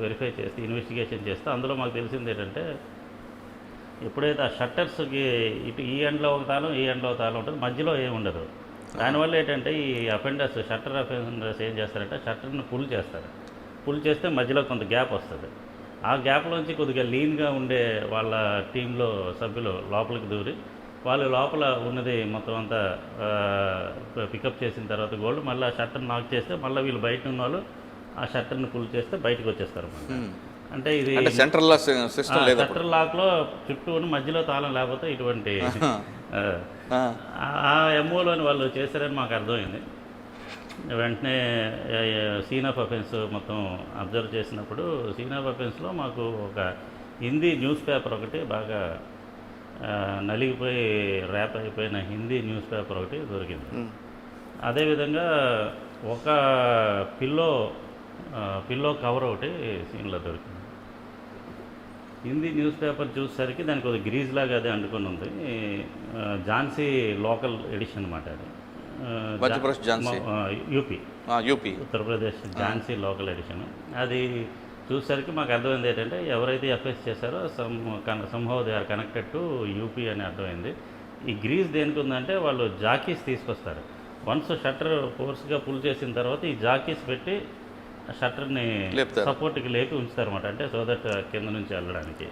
వెరిఫై చేస్తే, ఇన్వెస్టిగేషన్ చేస్తే అందులో మాకు తెలిసింది ఏంటంటే ఎప్పుడైతే ఆ షట్టర్స్కి ఇటు ఈ ఎండ్లో ఒక తాళం, ఈ ఎండ్లో ఒక తాళం ఉంటుంది, మధ్యలో ఏమి ఉండదు. దానివల్ల ఏంటంటే ఈ షట్టర్ అఫెండర్స్ ఏం చేస్తారంటే షట్టర్ని పుల్ చేస్తే మధ్యలో కొంత గ్యాప్ వస్తుంది. ఆ గ్యాప్లోంచి కొద్దిగా లీన్గా ఉండే వాళ్ళ టీంలో సభ్యులు లోపలికి దూరి వాళ్ళు లోపల ఉన్నది మొత్తం అంతా పికప్ చేసిన తర్వాత గోల్డ్ మళ్ళీ ఆ షట్టర్ని నాక్ చేస్తే మళ్ళీ వీళ్ళు బయట ఉన్న వాళ్ళు ఆ షట్టర్ని పుల్ చేస్తే బయటకు వచ్చేస్తారు. అంటే ఇది సెంట్రల్ లాక్లో చుట్టూ మధ్యలో తాళం లేకపోతే ఇటువంటి ఆ ఎంఓలోని వాళ్ళు చేశారని మాకు అర్థమైంది. వెంటనే సీన్ ఆఫ్ అఫెన్స్ మొత్తం అబ్జర్వ్ చేసినప్పుడు సీన్ ఆఫ్ అఫెన్స్లో మాకు ఒక హిందీ న్యూస్ పేపర్ ఒకటి బాగా నలిగిపోయి ర్యాప్ అయిపోయిన హిందీ న్యూస్ పేపర్ ఒకటి దొరికింది. మ్మ్. అదేవిధంగా ఒక పిల్లో కవర్ ఒకటి సీన్లో దొరికింది. హిందీ న్యూస్ పేపర్ చూసేసరికి దానికి ఒక గ్రీజ్ లాగా అది అంటుకొని ఉంది. ఝాన్సీ లోకల్ ఎడిషన్ అనమాట అది. Madhya Pradesh Jhansi. UP, UP. Uttar Pradesh Jhansi local edition. అది చూసేసరికి మాకు అర్థమైంది ఏంటంటే ఎవరైతే ఎఫ్ఎస్ చేశారో somehow they are connected to UP అని అర్థమైంది. ఈ గ్రీజ్ దేనికి ఉందంటే వాళ్ళు జాకీస్ తీసుకొస్తారు. వన్స్ షట్టర్ ఫోర్స్గా పుల్ చేసిన తర్వాత ఈ జాకీస్ పెట్టి షట్టర్ని లేపుతారు. సపోర్ట్కి లేపి ఉంచుతారన్నమాట. అంటే సో దట్ కింద నుంచి వెళ్ళడానికి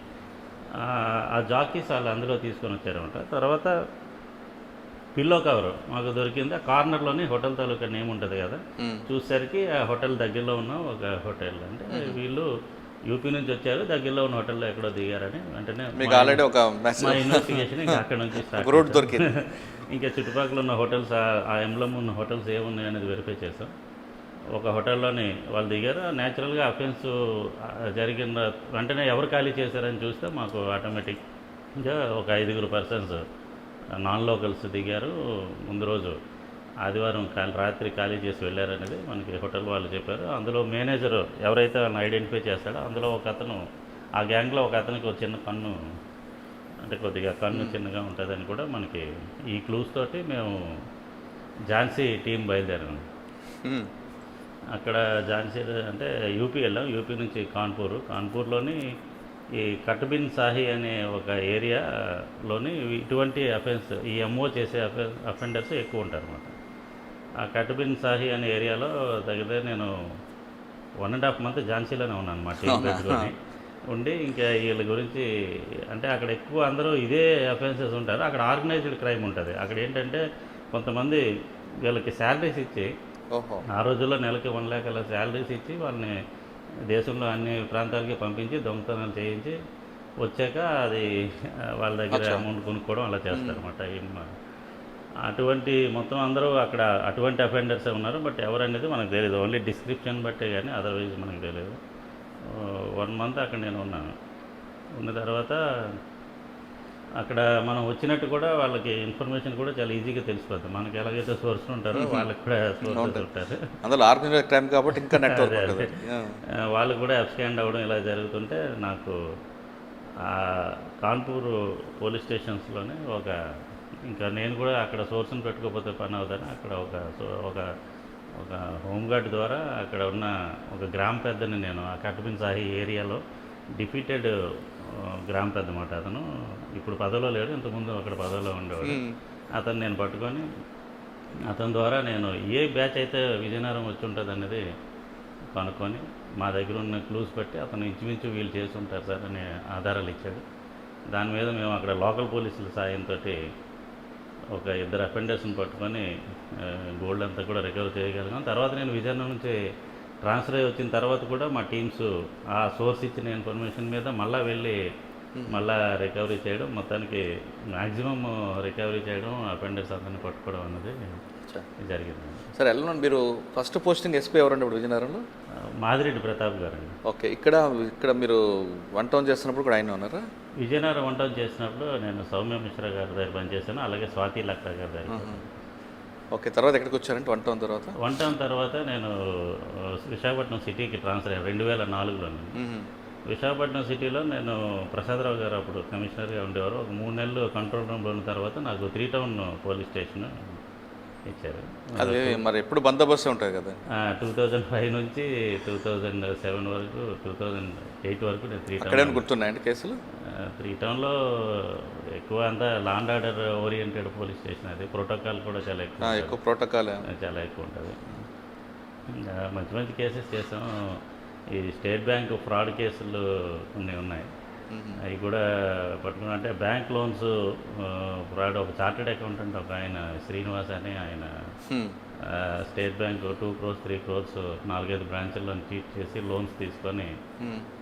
ఆ జాకీస్ వాళ్ళు అందులో తీసుకొని వచ్చారన్నమాట. తర్వాత పిల్లో కవర్ మాకు దొరికింది. ఆ కార్నర్లోని హోటల్ తాలూకా నేమ్ ఉంటుంది కదా, చూసేసరికి ఆ హోటల్ దగ్గరలో ఉన్న ఒక హోటల్. అంటే వీళ్ళు యూపీ నుంచి వచ్చారు, దగ్గరలో ఉన్న హోటల్లో ఎక్కడో దిగారని వెంటనే మీకు ఆల్రెడీ ఒక మా ఇన్వెస్టిగేషన్ ఇంకా అక్కడ నుంచి రూట్ దొరికింది. ఇంకా చుట్టుపక్కల ఉన్న హోటల్స్, ఆ ఎంబ్లమ్ ఉన్న హోటల్స్ ఏమున్నాయి అనేది వెరిఫై చేసాం. ఒక హోటల్లోని వాళ్ళు దిగారు. న్యాచురల్గా అఫెన్స్ జరిగిన వెంటనే ఎవరు ఖాళీ చేశారని చూస్తే మాకు ఆటోమేటిక్గా ఒక 5 పర్సన్స్ నాన్ లోకల్స్ దిగారు. ముందు రోజు ఆదివారం రాత్రి ఖాళీ చేసి వెళ్ళారనేది మనకి హోటల్ వాళ్ళు చెప్పారు. అందులో మేనేజర్ ఎవరైతే వాళ్ళని ఐడెంటిఫై చేస్తాడో అందులో ఒక అతను, ఆ గ్యాంగ్లో ఒక అతనికి ఒక చిన్న కన్ను, అంటే కొద్దిగా కన్ను చిన్నగా ఉంటుందని కూడా మనకి ఈ క్లూస్ తోటి మేము ఝాన్సీ టీం బయలుదేరాము. అక్కడ ఝాన్సీ అంటే యూపీ వెళ్ళాం. యూపీ నుంచి కాన్పూర్లోని ఈ కట్బిన్ సాహి అనే ఒక ఏరియాలోని ఇటువంటి అఫెన్స్, ఈ ఎంఓ చేసే అఫెండర్స్ ఎక్కువ ఉంటారు అన్నమాట. ఆ కట్బిన్ సాహి అనే ఏరియాలో దగ్గర నేను 1.5 months ఝాన్సీలోనే ఉన్నాను అన్నమాట. టీం పెట్టుకొని ఉండి ఇంకా వీళ్ళ గురించి, అంటే అక్కడ ఎక్కువ అందరూ ఇదే అఫెన్సెస్ ఉంటారు. అక్కడ ఆర్గనైజ్డ్ క్రైమ్ ఉంటుంది. అక్కడ ఏంటంటే కొంతమంది వీళ్ళకి శాలరీస్ ఇచ్చి, ఆ రోజుల్లో నెలకి 1 lakh అలా శాలరీస్ ఇచ్చి వాళ్ళని దేశంలో అన్ని ప్రాంతాలకి పంపించి దొంగతనాలు చేయించి వచ్చాక అది వాళ్ళ దగ్గర అమౌంట్ కొనుక్కోవడం అలా చేస్తారన్నమాట. అటువంటి మొత్తం అందరూ అక్కడ అటువంటి అఫెండర్సే ఉన్నారు. బట్ ఎవరనేది మనకు తెలియదు. ఓన్లీ డిస్క్రిప్షన్ బట్టే కానీ అదర్వైజ్ మనకు తెలియదు. 1 month అక్కడ నేను ఉన్నాను. ఉన్న తర్వాత అక్కడ మనం వచ్చినట్టు కూడా వాళ్ళకి ఇన్ఫర్మేషన్ కూడా చాలా ఈజీగా తెలిసిపోద్ది. మనకి ఎలాగైతే సోర్స్ ఉంటారో వాళ్ళకి కూడా సోర్సెస్ ఉంటారు. అందులో ఆర్గనైజ్డ్ క్రైమ్ కాబట్టి ఇంకా నెట్వర్క్ వాళ్ళు కూడా అబ్స్కాండ్ అవ్వడం ఇలా జరుగుతుంటే నాకు కాన్పూర్ పోలీస్ స్టేషన్స్లోనే ఇంకా నేను కూడా అక్కడ సోర్స్ని పెట్టుకోకపోతే పని అవుతాను. అక్కడ ఒక హోంగార్డ్ ద్వారా అక్కడ ఉన్న ఒక గ్రామ పెద్దని నేను, ఆ కట్బిన్ సాహి ఏరియాలో డిఫీటెడ్ గ్రామ పెద్ద మాట అతను, ఇప్పుడు పదవిలో లేడు, ఇంతకుముందు అక్కడ పదవిలో ఉండేవాడు. అతను నేను పట్టుకొని అతని ద్వారా నేను ఏ బ్యాచ్ అయితే విజయనగరం వచ్చి ఉంటుంది అనేది కనుక్కొని మా దగ్గర ఉన్న క్లూస్ పెట్టి అతను ఇంచుమించు వీళ్ళు చేసి ఉంటారు సార్ అనే ఆధారాలు ఇచ్చాడు. దాని మీద మేము అక్కడ లోకల్ పోలీసుల సాయంతో ఒక 2 అఫెండర్స్ని పట్టుకొని గోల్డ్ అంతా కూడా రికవర్ చేయగలిగాం. తర్వాత నేను విజయనగరం నుంచి ట్రాన్స్ఫర్ అయ్యి వచ్చిన తర్వాత కూడా మా టీమ్స్ ఆ సోర్స్ ఇచ్చిన ఇన్ఫర్మేషన్ మీద వెళ్ళి రికవరీ చేయడం, మొత్తానికి మ్యాక్సిమం రికవరీ చేయడం, అఫెండర్స్ అందరినీ పట్టుకోవడం అన్నది జరిగింది. సరే, ఎలా మీరు ఫస్ట్ పోస్టింగ్ ఎస్పీ ఎవరండి ఇప్పుడు విజయనగరంలో? మాదిరెడ్డి ప్రతాప్ గారండి. ఓకే. ఇక్కడ మీరు 1 town చేస్తున్నప్పుడు కూడా ఆయన ఉన్నారా? విజయనగరం 1 town చేసినప్పుడు నేను సౌమ్య మిశ్రా గారి దగ్గర పనిచేశాను, అలాగే స్వాతి లక్రా గారి దగ్గర. ఓకే. తర్వాత ఎక్కడికి వచ్చారంటే 1 town తర్వాత? 1 town తర్వాత నేను విశాఖపట్నం సిటీకి ట్రాన్స్ఫర్ అయ్యాను 2004లోనే. విశాఖపట్నం సిటీలో నేను ప్రసాదరావు గారు అప్పుడు కమిషనర్గా ఉండేవారు. ఒక 3 నెలలు కంట్రోల్ రూమ్లో ఉన్న తర్వాత నాకు 3 town పోలీస్ స్టేషన్ ఇచ్చారు. అది మరి ఎప్పుడు బందోబస్తు ఉంటుంది కదా? 2005 నుంచి 2007 వరకు, 2008 వరకు నేను 3 town. గుర్తున్నాయండి కేసులు? 3 townలో ఎక్కువ అంతా law and order oriented police station. అది ప్రోటోకాల్ కూడా చాలా ఎక్కువ ప్రోటోకాల్ చాలా ఎక్కువ ఉంటుంది. ఇంకా మంచి మంచి కేసెస్ చేసాం. ఈ స్టేట్ బ్యాంక్ ఫ్రాడ్ కేసులు కొన్ని ఉన్నాయి, అవి కూడా పట్టుకున్నా. అంటే బ్యాంక్ లోన్స్ ఫ్రాడ్, ఒక చార్టెడ్ అకౌంటెంట్ ఒక ఆయన శ్రీనివాస్ అని ఆయన స్టేట్ బ్యాంక్ 2 crores 3 crores 4-5 బ్రాంచుల్లో చీట్ చేసి లోన్స్ తీసుకొని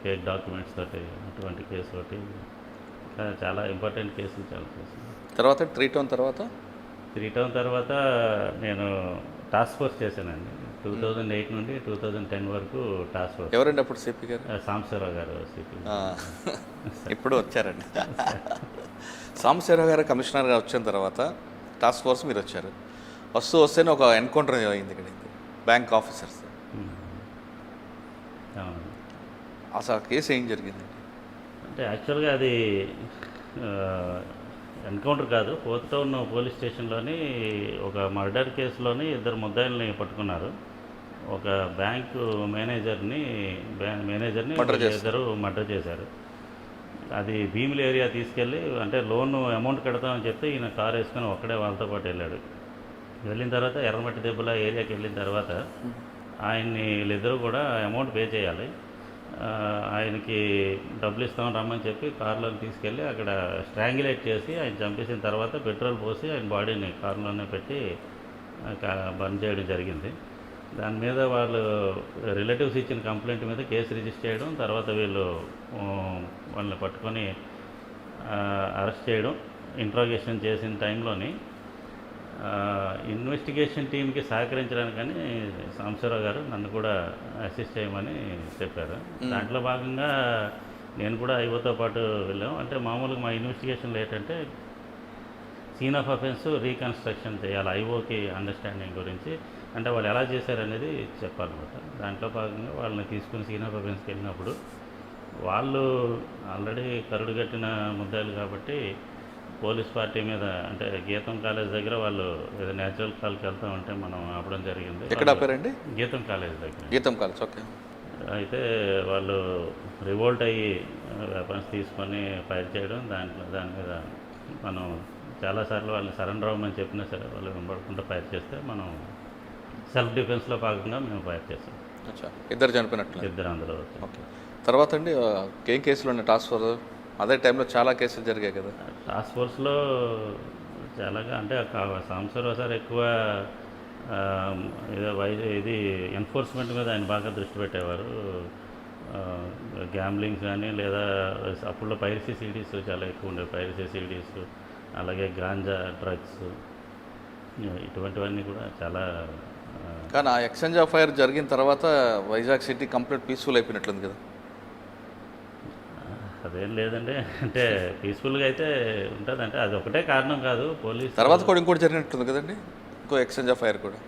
ఫేక్ డాక్యుమెంట్స్ తోటి అటువంటి కేసు ఒకటి, చాలా ఇంపార్టెంట్ కేసులు చాలా చేసింది. తర్వాత 3 town తర్వాత 3 town తర్వాత నేను టాస్క్ ఫోర్స్ చేశానండి. 2008 నుండి 2010 వరకు టాస్క్ ఫోర్స్. ఎవరండి అప్పుడు సిపి గారు? సాంబశివరావు గారు సిపి. ఇప్పుడు వచ్చారండి. సాంబశివరావు గారు కమిషనర్గా వచ్చిన తర్వాత టాస్క్ ఫోర్స్ మీరు వచ్చారు. వస్తేనే ఒక ఎన్కౌంటర్ అయింది ఇక్కడ, బ్యాంక్ ఆఫీసర్స్. అవును. అసలు ఆ కేసు ఏం జరిగిందండి? అంటే యాక్చువల్గా అది ఎన్కౌంటర్ కాదు, ఫోర్త్ టౌన్ పోలీస్ స్టేషన్లోని ఒక మర్డర్ కేసులోని 2 ముద్దాయిల్ని పట్టుకున్నారు. ఒక బ్యాంకు మేనేజర్ని Murder చేశారు. ఇద్దరు మర్డర్ చేశారు. అది భీమిలి ఏరియా తీసుకెళ్ళి, అంటే లోన్ అమౌంట్ కడతామని చెప్తే ఈయన కారు వేసుకొని ఒక్కడే వాళ్ళతో పాటు వెళ్ళాడు. వెళ్ళిన తర్వాత ఎర్రమట్టి దెబ్బల ఏరియాకి వెళ్ళిన తర్వాత ఆయన్ని వీళ్ళిద్దరూ కూడా అమౌంట్ పే చేయాలి. ఆయనకి డబ్బులు ఇస్తామని రమ్మని చెప్పి కారులో తీసుకెళ్ళి అక్కడ స్ట్రాంగులేట్ చేసి ఆయన చంపేసిన తర్వాత పెట్రోల్ పోసి ఆయన బాడీని కారులోనే పెట్టి బర్న్ చేయడం జరిగింది. దాని మీద వాళ్ళు రిలేటివ్స్ ఇచ్చిన కంప్లైంట్ మీద కేసు రిజిస్టర్ చేయడం, తర్వాత వీళ్ళు వాళ్ళని పట్టుకొని అరెస్ట్ చేయడం. ఇంట్రాగేషన్ చేసిన టైంలోని ఇన్వెస్టిగేషన్ టీంకి సహకరించడానికని సాంబశివరావు గారు నన్ను కూడా అసిస్ట్ చేయమని చెప్పారు. దాంట్లో భాగంగా నేను కూడా ఐఓతో పాటు వెళ్ళాం. అంటే మామూలుగా మా ఇన్వెస్టిగేషన్లో ఏంటంటే సీన్ ఆఫ్ అఫెన్స్ రీకన్స్ట్రక్షన్ చేయాలి, ఐఓకి అండర్స్టాండింగ్ గురించి, అంటే వాళ్ళు ఎలా చేశారనేది చెప్పాలన్నమాట. దాంట్లో భాగంగా వాళ్ళని తీసుకుని సీన్ ఆఫ్ అఫెన్స్కి వెళ్ళినప్పుడు వాళ్ళు ఆల్రెడీ కరుడు కట్టిన ముద్దాయిలు కాబట్టి పోలీస్ పార్టీ మీద, అంటే గీతం కాలేజ్ దగ్గర వాళ్ళు ఏదో న్యాచురల్ కాల్కి వెళ్తూ ఉంటే మనం ఆపడం జరిగింది. ఎక్కడ ఆపారండి? గీతం కాలేజ్ దగ్గర. గీతం కాలేజ్, ఓకే. అయితే వాళ్ళు రివోల్ట్ అయ్యి వెపన్స్ తీసుకొని ఫైర్ చేయడం, దాని మీద మనం చాలాసార్లు వాళ్ళని సరెండర్ అవ్వమని చెప్పినా సరే వాళ్ళు వెంబడకుండా ఫైర్ చేస్తే మనం సెల్ఫ్ డిఫెన్స్లో భాగంగా మేము ఫైర్ చేస్తాం. ఇద్దరు చనిపోయినట్లు? ఇద్దరు అందులో. ఓకే. తర్వాత అండి ఏం కేసులు ఉన్నాయి టాస్క్ ఫోర్స్? అదే టైంలో చాలా కేసులు జరిగాయి కదా టాస్క్ ఫోర్స్లో. చాలాగా అంటే సాంబశివరావు సార్ ఎక్కువ ఇది ఎన్ఫోర్స్మెంట్ మీద ఆయన బాగా దృష్టి పెట్టేవారు. గ్యాంబ్లింగ్స్ కానీ లేదా అప్పుడులో పైరసీ సీడీస్ చాలా ఎక్కువ ఉండేవి, పైరసీ సీడీస్, అలాగే గాంజా, డ్రగ్స్, ఇటువంటివన్నీ కూడా చాలా. కానీ ఆ ఎక్స్చేంజ్ ఆఫ్ ఫైర్ జరిగిన తర్వాత వైజాగ్ సిటీ కంప్లీట్ పీస్ఫుల్ అయిపోయినట్లుంది కదా? అదేం లేదండి, అంటే పీస్ఫుల్గా అయితే ఉంటుంది. అంటే అది ఒకటే కారణం కాదు, పోలీస్ తర్వాత కూడా ఇంకోటి జరిగినట్టుంది కదండి, ఇంకో ఎక్స్చేంజ్ ఆఫ్ ఫైర్ కూడా?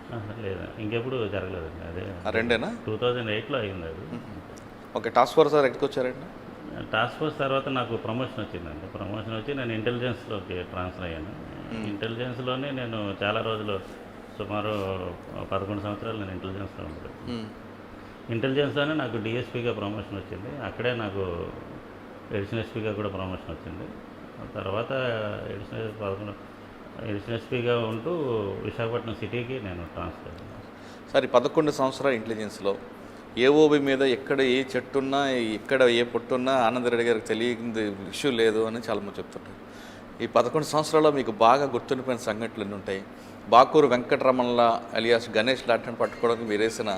లేదా, ఇంకెప్పుడు జరగలేదండి. అదే రెండేనా? 2008లో అయింది అది. ఓకే. టాస్క్ ఫోర్స్ సార్ ఎక్కడికి వచ్చారండి? టాస్క్ ఫోర్స్ తర్వాత నాకు ప్రమోషన్ వచ్చిందండి. ప్రమోషన్ వచ్చి నేను ఇంటెలిజెన్స్లోకి ట్రాన్స్ఫర్ అయ్యాను. ఇంటెలిజెన్స్లోనే నేను చాలా రోజులు, సుమారు 11 సంవత్సరాలు నేను ఇంటెలిజెన్స్లో ఉన్నాను. ఇంటెలిజెన్స్లోనే నాకు డిఎస్పీగా ప్రమోషన్ వచ్చింది. అక్కడే నాకు ఎడిషనల్ ఎస్పీగా కూడా ప్రమోషన్ వచ్చింది. తర్వాత ఎడిషనల్ ఎస్పీగా ఉంటూ విశాఖపట్నం సిటీకి నేను ట్రాన్స్ఫర్ అయ్యాను. సార్, ఈ 11 సంవత్సరాల ఇంటెలిజెన్స్లో ఏఓబి మీద ఎక్కడ ఏ చెట్టున్నా, ఎక్కడ ఏ పొట్టున్నా ఆనందరెడ్డి గారికి తెలియని ఇష్యూ లేదు అని చాలామంది చెప్తుంటారు. ఈ 11 సంవత్సరాల్లో మీకు బాగా గుర్తుండిపోయిన సంఘటనలు ఎన్ని ఉంటాయి? బాకూరు వెంకటరమణల అలియాస్ గణేష్ లాంటిని పట్టుకోవడానికి మీరు వేసిన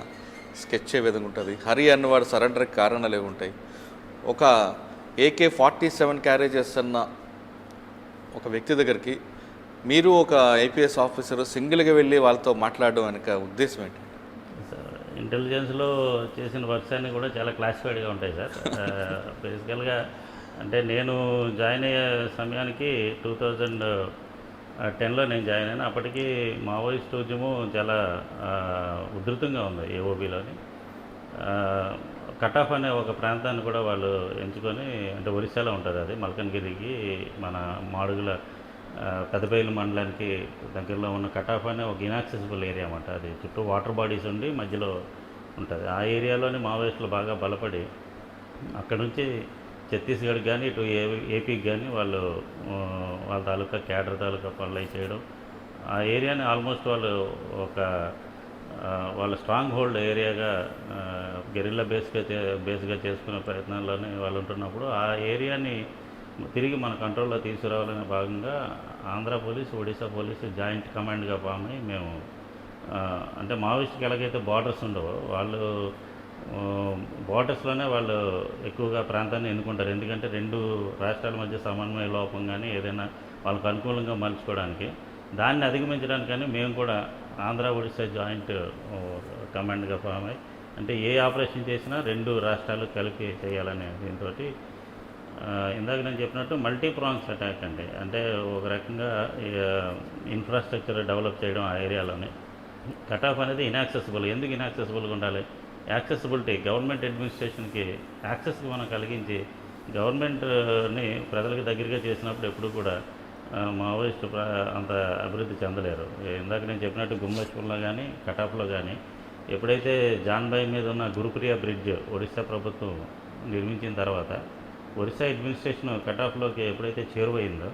స్కెచ్ ఏ విధంగా ఉంటుంది? హరి అన్నవాడు సరెండర్కి కారణాలు ఏమి ఉంటాయి? ఒక AK-47 క్యారీ చేస్తున్న ఒక వ్యక్తి దగ్గరికి మీరు ఒక ఐపీఎస్ ఆఫీసర్ సింగిల్గా వెళ్ళి వాళ్ళతో మాట్లాడడం వెనక ఉద్దేశం ఏంటి? ఇంటెలిజెన్స్లో చేసిన వర్క్స్ అన్నీ కూడా చాలా క్లాసిఫైడ్గా ఉంటాయి సార్. బేసికల్గా అంటే నేను జాయిన్ అయ్యే సమయానికి 2010లో నేను జాయిన్ అయినా. అప్పటికి మావోయిస్ట్ ఉద్యమం చాలా ఉధృతంగా ఉంది ఏఓబీలోని. కటాఫ్ అనే ఒక ప్రాంతాన్ని కూడా వాళ్ళు ఎంచుకొని, అంటే ఒరిస్సాలో ఉంటుంది అది, మల్కన్గిరికి మన మాడుగుల పెదబయలు మండలానికి దగ్గరలో ఉన్న కటాఫ్ అనే ఒక ఇన్యాక్సెసిబుల్ ఏరియా అన్నమాట. అది చుట్టూ వాటర్ బాడీస్ ఉండి మధ్యలో ఉంటుంది. ఆ ఏరియాలోని మావోయిస్టులు బాగా బలపడి అక్కడ నుంచి ఛత్తీస్గఢ్కి కానీ ఇటు ఏపీకి కానీ వాళ్ళ తాలూకా క్యాడర్ తాలూకా పనులు చేయడం, ఆ ఏరియాని ఆల్మోస్ట్ వాళ్ళు ఒక వాళ్ళ స్ట్రాంగ్ హోల్డ్ ఏరియాగా గెరిల్లా బేస్గా చేసుకునే ప్రయత్నాల్లోనే వాళ్ళు ఉంటున్నప్పుడు ఆ ఏరియాని తిరిగి మన కంట్రోల్లో తీసుకురావాలనే భాగంగా Andhra police, Odisha police joint కమాండ్గా ఫామ్ అయ్యి మేము, అంటే మావోయిస్ట్కి ఎలాగైతే బార్డర్స్ ఉండవో వాళ్ళు బార్డర్స్లోనే వాళ్ళు ఎక్కువగా ప్రాంతాన్ని ఎన్నుకుంటారు. ఎందుకంటే 2 రాష్ట్రాల మధ్య సమన్వయ లోపం కానీ ఏదైనా వాళ్ళకు అనుకూలంగా మలుచుకోవడానికి, దాన్ని అధిగమించడానికని మేము కూడా ఆంధ్ర ఒడిశా జాయింట్ కమాండ్గా ఫామ్ అయ్యి, అంటే ఏ ఆపరేషన్ చేసినా 2 రాష్ట్రాలు కలిపి చేయాలనే దీంతో ఇందాక నేను చెప్పినట్టు మల్టీ ప్రాంగ్స్ అటాక్ అండి. అంటే ఒక రకంగా ఇన్ఫ్రాస్ట్రక్చర్ డెవలప్ చేయడం ఆ ఏరియాలోనే. కట్ ఆఫ్ అనేది ఇన్యాక్సెసిబుల్. ఎందుకు ఇన్యాక్సెసిబుల్గా ఉండాలి? యాక్సెసిబిలిటీ, గవర్నమెంట్ అడ్మినిస్ట్రేషన్కి యాక్సెస్కి మనం కలిగించి గవర్నమెంట్ని ప్రజలకు దగ్గరగా చేసినప్పుడు ఎప్పుడు కూడా మావోయిస్టు అంత అభివృద్ధి చెందలేరు. ఇందాక నేను చెప్పినట్టు గుమ్మేశ్వర్లో కానీ కటాఫ్లో కానీ ఎప్పుడైతే జాన్బాయ్ మీద ఉన్న గురుప్రియ బ్రిడ్జ్ ఒడిశా ప్రభుత్వం నిర్మించిన తర్వాత ఒరిస్సా అడ్మినిస్ట్రేషన్ కటాఫ్లోకి ఎప్పుడైతే చేరువైందో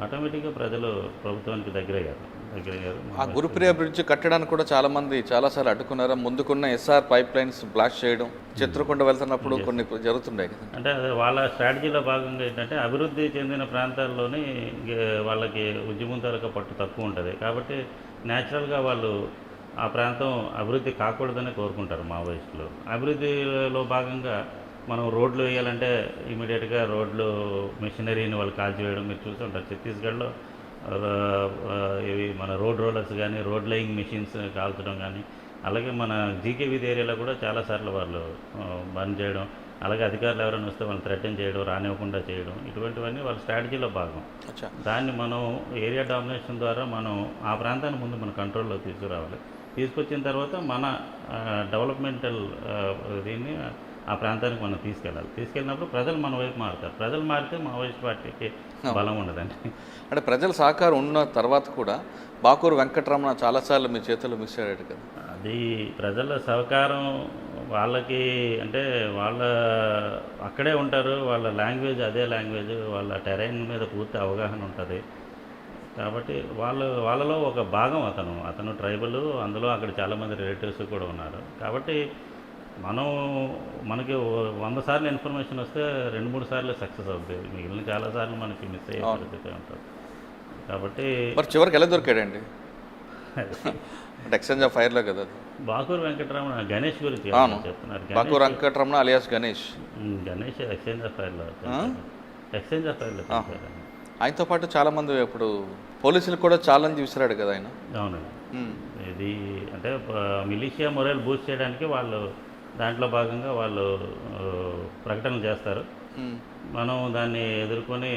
ఆటోమేటిక్గా ప్రజలు ప్రభుత్వానికి దగ్గరయ్యారు. ఆ గురుప్రియ బ్రిడ్జ్ కట్టడానికి కూడా చాలాసార్లు అడ్డుకున్నారు. ముందుకున్న ఎస్ఆర్ పైప్ లైన్స్ బ్లాస్ట్ చేయడం, చిత్రకొండ వెళ్తున్నప్పుడు కొన్ని జరుగుతుండే కదా. అంటే వాళ్ళ స్ట్రాటజీలో భాగంగా ఏంటంటే అభివృద్ధి చెందిన ప్రాంతాల్లోని వాళ్ళకి ఉద్యమం తాలూకా పట్టు తక్కువ ఉంటుంది. కాబట్టి న్యాచురల్గా వాళ్ళు ఆ ప్రాంతం అభివృద్ధి కాకూడదని కోరుకుంటారు మావోయిస్టులు. అభివృద్ధిలో భాగంగా మనం రోడ్లు వేయాలంటే ఇమీడియట్గా రోడ్లు మెషినరీని వాళ్ళు కాల్చివేయడం మీరు చూస్తుంటారు. ఛత్తీస్గఢ్లో ఇవి మన రోడ్ రోలర్స్ కానీ రోడ్ లేయింగ్ మెషిన్స్ కాల్చడం కానీ, అలాగే మన జీకేవీధి ఏరియాలో కూడా చాలాసార్లు వాళ్ళు బంద్ చేయడం, అలాగే అధికారులు ఎవరైనా వస్తే వాళ్ళు థ్రెటన్ చేయడం, రానివ్వకుండా చేయడం, ఇటువంటివన్నీ వాళ్ళ స్ట్రాటజీలో భాగం. దాన్ని మనం ఏరియా డామినేషన్ ద్వారా మనం ఆ ప్రాంతాన్ని ముందు మన కంట్రోల్లో తీసుకురావాలి. తీసుకొచ్చిన తర్వాత మన డెవలప్మెంటల్ దీన్ని ఆ ప్రాంతానికి మనం తీసుకెళ్ళినప్పుడు ప్రజలు మన వైపు మారుతారు. ప్రజలు మారితే మావోయిస్ట్ పార్టీకి బలం ఉండదండి. అంటే ప్రజల సహకారం ఉన్న తర్వాత కూడా బాకూరు వెంకటరమణ చాలాసార్లు మీ చేతుల్లో మిస్ అయ్యాడు కదా. అది ప్రజల సహకారం వాళ్ళకి, అంటే వాళ్ళ అక్కడే ఉంటారు, వాళ్ళ లాంగ్వేజ్ అదే లాంగ్వేజ్, వాళ్ళ టెరైన్ మీద పూర్తి అవగాహన ఉంటుంది. కాబట్టి వాళ్ళలో ఒక భాగం అతను ట్రైబల్, అందులో అక్కడ చాలామంది రిలేటివ్స్ కూడా ఉన్నారు. కాబట్టి మనకి 100 సార్లు ఇన్ఫర్మేషన్ వస్తే 2-3 సార్లు సక్సెస్ అవుతుంది. మిగిలిన చాలాసార్లు మనకి మిస్ అయ్యే పరిస్థితి ఉంటుంది. కాబట్టి మరి చివరికి ఎలా దొరికాడండి? ఎక్స్చేంజ్ ఆఫ్ ఫైర్లో కదా. బాకూరు వెంకటరమణ గణేష్ గురించి చెప్తున్నారు. Bakuru Venkataramana alias Ganesh exchange of ఫైర్లో ఆయనతో పాటు చాలామంది ఇప్పుడు పోలీసులు కూడా ఛాలెంజ్ విసిరాడు కదా ఆయన. అవునండి. ఇది అంటే మిలిషియా మొరైల్ బూస్ట్ చేయడానికి వాళ్ళు దాంట్లో భాగంగా వాళ్ళు ప్రకటనలు చేస్తారు. మనం దాన్ని ఎదుర్కొని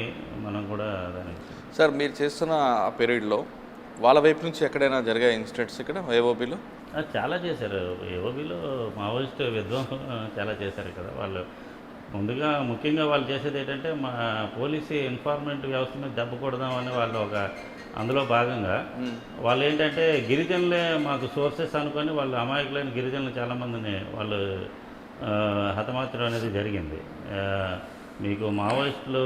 మనం కూడా దాన్ని. సార్, మీరు చేస్తున్న ఆ పీరియడ్లో వాళ్ళ వైపు నుంచి ఎక్కడైనా జరిగే ఇన్సిడెంట్స్ ఇక్కడ ఏఓబీలో? చాలా చేశారు. ఏఓబీలో మావోయిస్ట్ విధ్వంసం చాలా చేశారు కదా. వాళ్ళు ముఖ్యంగా వాళ్ళు చేసేది ఏంటంటే మా పోలీసు ఇన్ఫార్మెంట్ వ్యవస్థ మీద దెబ్బ కొడదామని వాళ్ళు అందులో భాగంగా వాళ్ళు ఏంటంటే గిరిజనులే మాకు సోర్సెస్ అనుకొని వాళ్ళు అమాయకులైన గిరిజనులు చాలామందిని వాళ్ళు హతమార్చడం అనేది జరిగింది. మీకు మావోయిస్టులు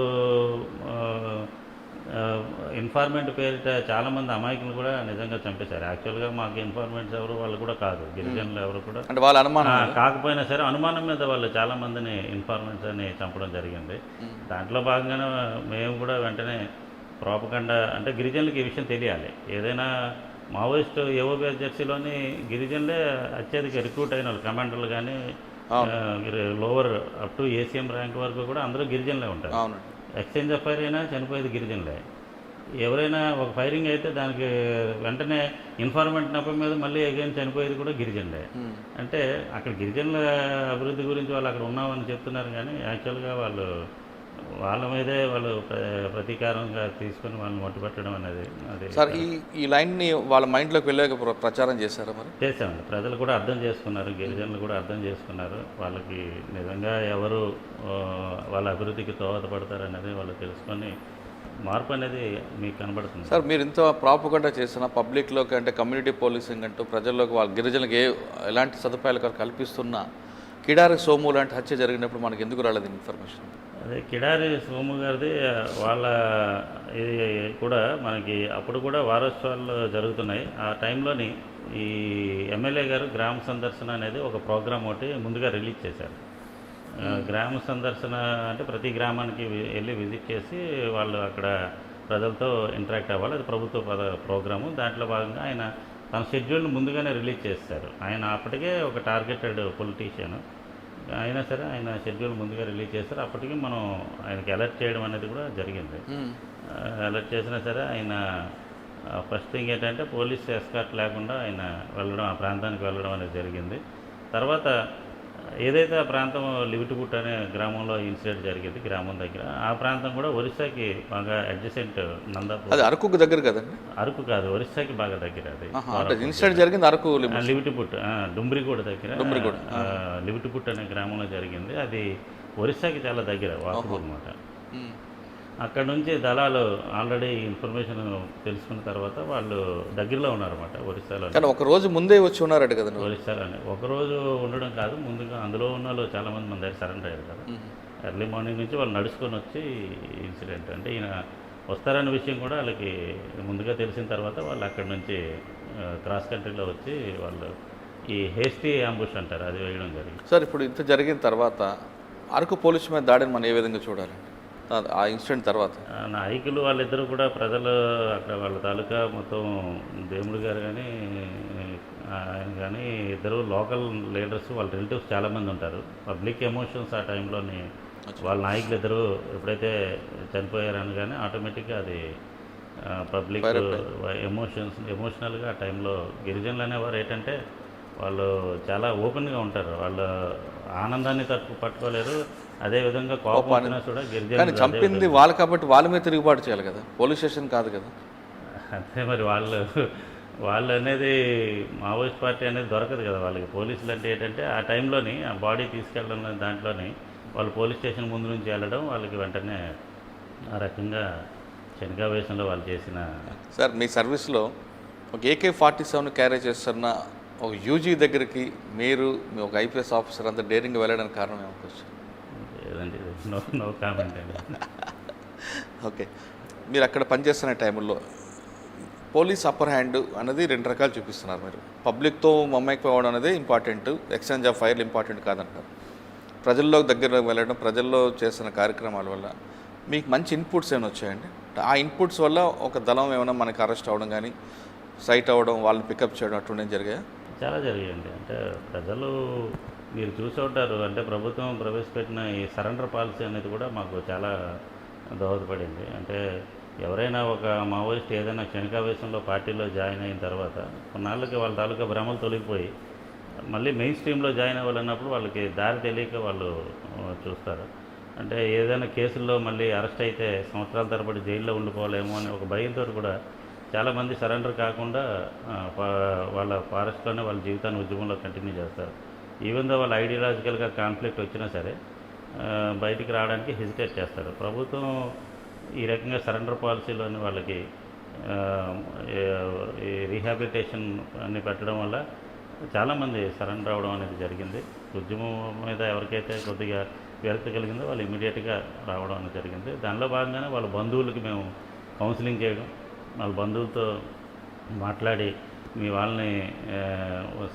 ఇన్ఫార్మెంట్ పేరిట చాలామంది అమాయకులు కూడా నిజంగా చంపేశారు. యాక్చువల్గా మాకు ఇన్ఫార్మెంట్స్ ఎవరు వాళ్ళు కూడా కాదు, గిరిజనులు ఎవరు కూడా, అంటే వాళ్ళ అనుమానం కాకపోయినా సరే అనుమానం మీద వాళ్ళు చాలామందిని ఇన్ఫార్మెంట్స్ అని చంపడం జరిగింది. దాంట్లో భాగంగానే మేము కూడా వెంటనే ప్రోపగండా, అంటే గిరిజనులకి ఈ విషయం తెలియాలి. ఏదైనా మావోయిస్ట్ ఏఓబీ జెర్సీలోని గిరిజనులే అత్యధిక రిక్రూట్ అయిన వాళ్ళు, కమాండర్లు కానీ lower up to ACM rank వరకు కూడా అందరూ గిరిజనులే ఉంటారు. ఎక్స్చేంజ్ ఆఫ్ ఫైర్ అయినా చనిపోయేది గిరిజనులే. ఎవరైనా ఒక ఫైరింగ్ అయితే దానికి వెంటనే ఇన్ఫార్మెంట్ నెపం మీద మళ్ళీ అగైన్ చనిపోయేది కూడా గిరిజనులే. అంటే అక్కడ గిరిజనుల అభివృద్ధి గురించి వాళ్ళు అక్కడ ఉన్నామని చెప్తున్నారు, కానీ యాక్చువల్గా వాళ్ళ మీదే వాళ్ళు ప్రతీకారంగా తీసుకొని వాళ్ళని మట్టుపెట్టడం అనేది. అది సార్, ఈ లైన్ని వాళ్ళ మైండ్లోకి వెళ్ళాక ప్రచారం చేశారా? మరి చేసామండి. ప్రజలు కూడా అర్థం చేసుకున్నారు, గిరిజనులు కూడా అర్థం చేసుకున్నారు. వాళ్ళకి నిజంగా ఎవరు వాళ్ళ అభివృద్ధికి దోహదపడతారు అనేది వాళ్ళు తెలుసుకొని మార్పు అనేది మీకు కనబడుతుంది. సార్, మీరు ఇంత ప్రాపగండా చేసిన పబ్లిక్లోకి, అంటే కమ్యూనిటీ పోలీసింగ్ అంటూ ప్రజల్లోకి వాళ్ళ గిరిజనులకు ఎలాంటి సదుపాయాలు కల్పిస్తున్నా కిడారి సోము లాంటి హత్య జరిగినప్పుడు మనకి ఎందుకు రాలేదు ఇన్ఫర్మేషన్? అదే కిడారి సోము గారిది వాళ్ళ ఇది కూడా మనకి అప్పుడు కూడా వారోత్సవాలు జరుగుతున్నాయి. ఆ టైంలోని ఈ ఎమ్మెల్యే గారు గ్రామ సందర్శన అనేది ఒక ప్రోగ్రామ్ ఒకటి ముందుగా రిలీజ్ చేశారు. గ్రామ సందర్శన అంటే ప్రతి గ్రామానికి వెళ్ళి విజిట్ చేసి వాళ్ళు అక్కడ ప్రజలతో ఇంటరాక్ట్ అవ్వాలి. అది ప్రభుత్వ ప్రోగ్రాము. దాంట్లో భాగంగా ఆయన తన షెడ్యూల్ని ముందుగానే రిలీజ్ చేస్తారు. ఆయన అప్పటికే ఒక టార్గెటెడ్ పొలిటీషియన్ అయినా సరే ఆయన షెడ్యూల్ ముందుగా రిలీజ్ చేస్తారు. అప్పటికి మనం ఆయనకి అలర్ట్ చేయడం అనేది కూడా జరిగింది. అలర్ట్ చేసినా సరే ఆయన ఫస్ట్ థింగ్ ఏంటంటే పోలీస్ ఎస్కార్ట్ లేకుండా ఆయన వెళ్ళడం, ఆ ప్రాంతానికి వెళ్ళడం అనేది జరిగింది. తర్వాత ఏదైతే ఆ ప్రాంతం లివిటిపుట్ అనే గ్రామంలో ఇన్సిడెంట్ జరిగింది, గ్రామం దగ్గర, ఆ ప్రాంతం కూడా ఒరిస్సాకి బాగా అడ్జసెంట్. నందాపూర్ అది అరకుకు దగ్గర కదండి? అరకు కాదు, ఒరిస్సాకి బాగా దగ్గర అది. అంటే ఇన్సిడెంట్ జరిగింది అరకు లివిటిపుట్, డుమ్రిగూడ దగ్గర లివిటిపుట్ అనే గ్రామంలో జరిగింది. అది ఒరిస్సాకి చాలా దగ్గర, వాకు అనమాట. అక్కడ నుంచి దళాలు ఆల్రెడీ ఇన్ఫర్మేషన్ తెలుసుకున్న తర్వాత వాళ్ళు దగ్గరలో ఉన్నారన్నమాట ఒరిస్సాలో. కానీ ఒక రోజు ముందే వచ్చి ఉన్నారట కదండి ఒరిస్సాలోనే. ఒకరోజు ఉండడం కాదు, ముందుగా అందులో ఉన్న వాళ్ళు చాలామంది మన దగ్గర సరెండర్ అయ్యారు కదా. ఎర్లీ మార్నింగ్ నుంచి వాళ్ళు నడుచుకొని వచ్చి ఇన్సిడెంట్ అంటే ఈయన వస్తారన్న విషయం కూడా వాళ్ళకి ముందుగా తెలిసిన తర్వాత వాళ్ళు అక్కడి నుంచి క్రాస్ కంట్రీలో వచ్చి వాళ్ళు ఈ హేస్టీ అంబుష్ అంటారు, అది వేయడం జరిగింది. సార్ ఇప్పుడు ఇంత జరిగిన తర్వాత అరకు పోలీసు మీద దాడిని మనం ఏ విధంగా చూడాలండి ఆ ఇన్సిడెంట్ తర్వాత? నాయకులు వాళ్ళిద్దరూ కూడా ప్రజలు అక్కడ వాళ్ళ తాలూకా మొత్తం దేవుడు గారు కానీ ఆయన కానీ ఇద్దరు లోకల్ లీడర్స్, వాళ్ళ రిలేటివ్స్ చాలామంది ఉంటారు. పబ్లిక్ ఎమోషన్స్ ఆ టైంలోని వాళ్ళ నాయకులు ఇద్దరు ఎప్పుడైతే చనిపోయారని కానీ ఆటోమేటిక్గా అది పబ్లిక్ ఎమోషనల్గా ఆ టైంలో గిరిజనులు అనేవారు ఏంటంటే వాళ్ళు చాలా ఓపెన్గా ఉంటారు. వాళ్ళు ఆనందాన్ని పట్టుకోలేరు, అదేవిధంగా కోపం కూడా కానీ చంపింది వాళ్ళు కాబట్టి వాళ్ళ మీద తిరుగుబాటు చేయాలి కదా, పోలీస్ స్టేషన్ కాదు కదా. అంతే మరి వాళ్ళు అనేది మావోయిస్ట్ పార్టీ అనేది దొరకదు కదా వాళ్ళకి. పోలీసులు అంటే ఏంటంటే ఆ టైంలోని ఆ బాడీ తీసుకెళ్ళడం దాంట్లోని వాళ్ళు పోలీస్ స్టేషన్ ముందు నుంచి వెళ్ళడం, వాళ్ళకి వెంటనే ఆ రకంగా శనిగావేశంలో వాళ్ళు చేసిన. సార్ మీ సర్వీస్లో ఒక AK-47 క్యారీ చేస్తున్న ఒక యూజీ దగ్గరికి మీరు మీ ఒక ఐపీఎస్ ఆఫీసర్ అంతా డేరింగ్ వెళ్ళడానికి కారణం ఏమనుకోవచ్చు? లేదండి, నో కామెంట్ అండి. ఓకే, మీరు అక్కడ పనిచేస్తున్న టైంలో పోలీస్ అప్పర్ హ్యాండ్ అనేది రెండు రకాలు చూపిస్తున్నారు. మీరు పబ్లిక్తో మమ్మకం అనేది ఇంపార్టెంట్, ఎక్స్చేంజ్ ఆఫ్ ఫైర్లు ఇంపార్టెంట్ కాదంటారు. ప్రజల్లో దగ్గరలోకి వెళ్ళడం, ప్రజల్లో చేస్తున్న కార్యక్రమాల వల్ల మీకు మంచి ఇన్పుట్స్ ఏమైనా వచ్చాయండి? ఆ ఇన్పుట్స్ వల్ల ఒక దళం ఏమైనా మనకి అరెస్ట్ అవ్వడం కానీ, సైట్ అవ్వడం, వాళ్ళని పికప్ చేయడం అటువంటివి జరిగాయా? చాలా జరిగాయండి. అంటే ప్రజలు మీరు చూసి ఉంటారు, అంటే ప్రభుత్వం ప్రవేశపెట్టిన ఈ సరెండర్ పాలసీ అనేది కూడా మాకు చాలా దోహదపడింది. అంటే ఎవరైనా ఒక మావోయిస్ట్ ఏదైనా క్షణికావేశంలో పార్టీలో జాయిన్ అయిన తర్వాత కొన్నాళ్ళకి వాళ్ళ తాలూకా భ్రమలు తొలగిపోయి మళ్ళీ మెయిన్ స్ట్రీమ్లో జాయిన్ అవ్వాలన్నప్పుడు వాళ్ళకి దారి తెలియక వాళ్ళు చూస్తారు. అంటే ఏదైనా కేసుల్లో మళ్ళీ అరెస్ట్ అయితే సంవత్సరాల తరబడి జైల్లో ఉండిపోవాలేమో అని ఒక భయంతో కూడా చాలామంది సరెండర్ కాకుండా వాళ్ళ ఫారెస్ట్లోనే వాళ్ళ జీవితాన్ని ఉద్యమంలో కంటిన్యూ చేస్తారు. ఈవెన్ దో వాళ్ళ ఐడియాలజికల్గా కాన్ఫ్లిక్ట్ వచ్చినా సరే బయటికి రావడానికి హెసిటేట్ చేస్తారు. ప్రభుత్వం ఈ రకంగా సరెండర్ పాలసీలోని వాళ్ళకి ఈ రీహాబిలిటేషన్ అన్ని పెట్టడం వల్ల చాలామంది సరెండర్ అవ్వడం అనేది జరిగింది. ఉద్యమం మీద ఎవరికైతే కొద్దిగా విరక్తి కలిగిందో వాళ్ళు ఇమీడియట్గా రావడం అనేది జరిగింది. దానిలో భాగంగానే వాళ్ళ బంధువులకి మేము కౌన్సిలింగ్ చేయడం, వాళ్ళ బంధువులతో మాట్లాడి మీ వాళ్ళని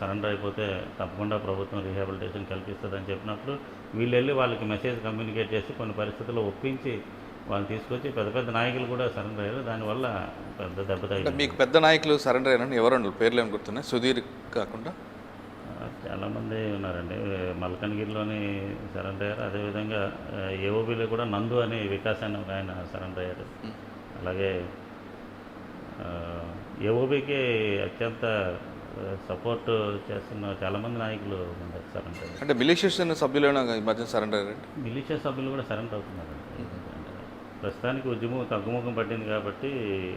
సరెండర్ అయిపోతే తప్పకుండా ప్రభుత్వం రీహాబిలిటేషన్ కల్పిస్తుందని చెప్పినప్పుడు వీళ్ళు వెళ్ళి వాళ్ళకి మెసేజ్ కమ్యూనికేట్ చేసి కొన్ని పరిస్థితుల్లో ఒప్పించి వాళ్ళు తీసుకొచ్చి పెద్ద పెద్ద నాయకులు కూడా సరెండర్ అయ్యారు. దానివల్ల పెద్ద దెబ్బతాయి. మీకు పెద్ద నాయకులు సరెండర్ అయినా ఎవరండి? పేర్లు ఏమి గుర్తున్నాయి? సుధీర్ కాకుండా చాలామంది ఉన్నారండి. మల్కన్గిరిలోని సరెండర్ అయ్యారు. అదేవిధంగా ఏఓబీలో కూడా నందు అని వికాస్ అని ఒక ఆయన సరెండర్ అయ్యారు. అలాగే ఏఓబీకి అత్యంత సపోర్ట్ చేస్తున్న చాలామంది నాయకులు ఉన్నారు సరెండర్ అయ్యారు. అంటే మిలిషియా సభ్యులైనా ఈ మధ్య సరెండర్ అయ్యారండి? మిలిషియా సభ్యులు కూడా సరెండర్ అవుతున్నారండి. ప్రస్తుతానికి ఉద్యమం తగ్గుముఖం పట్టింది కాబట్టి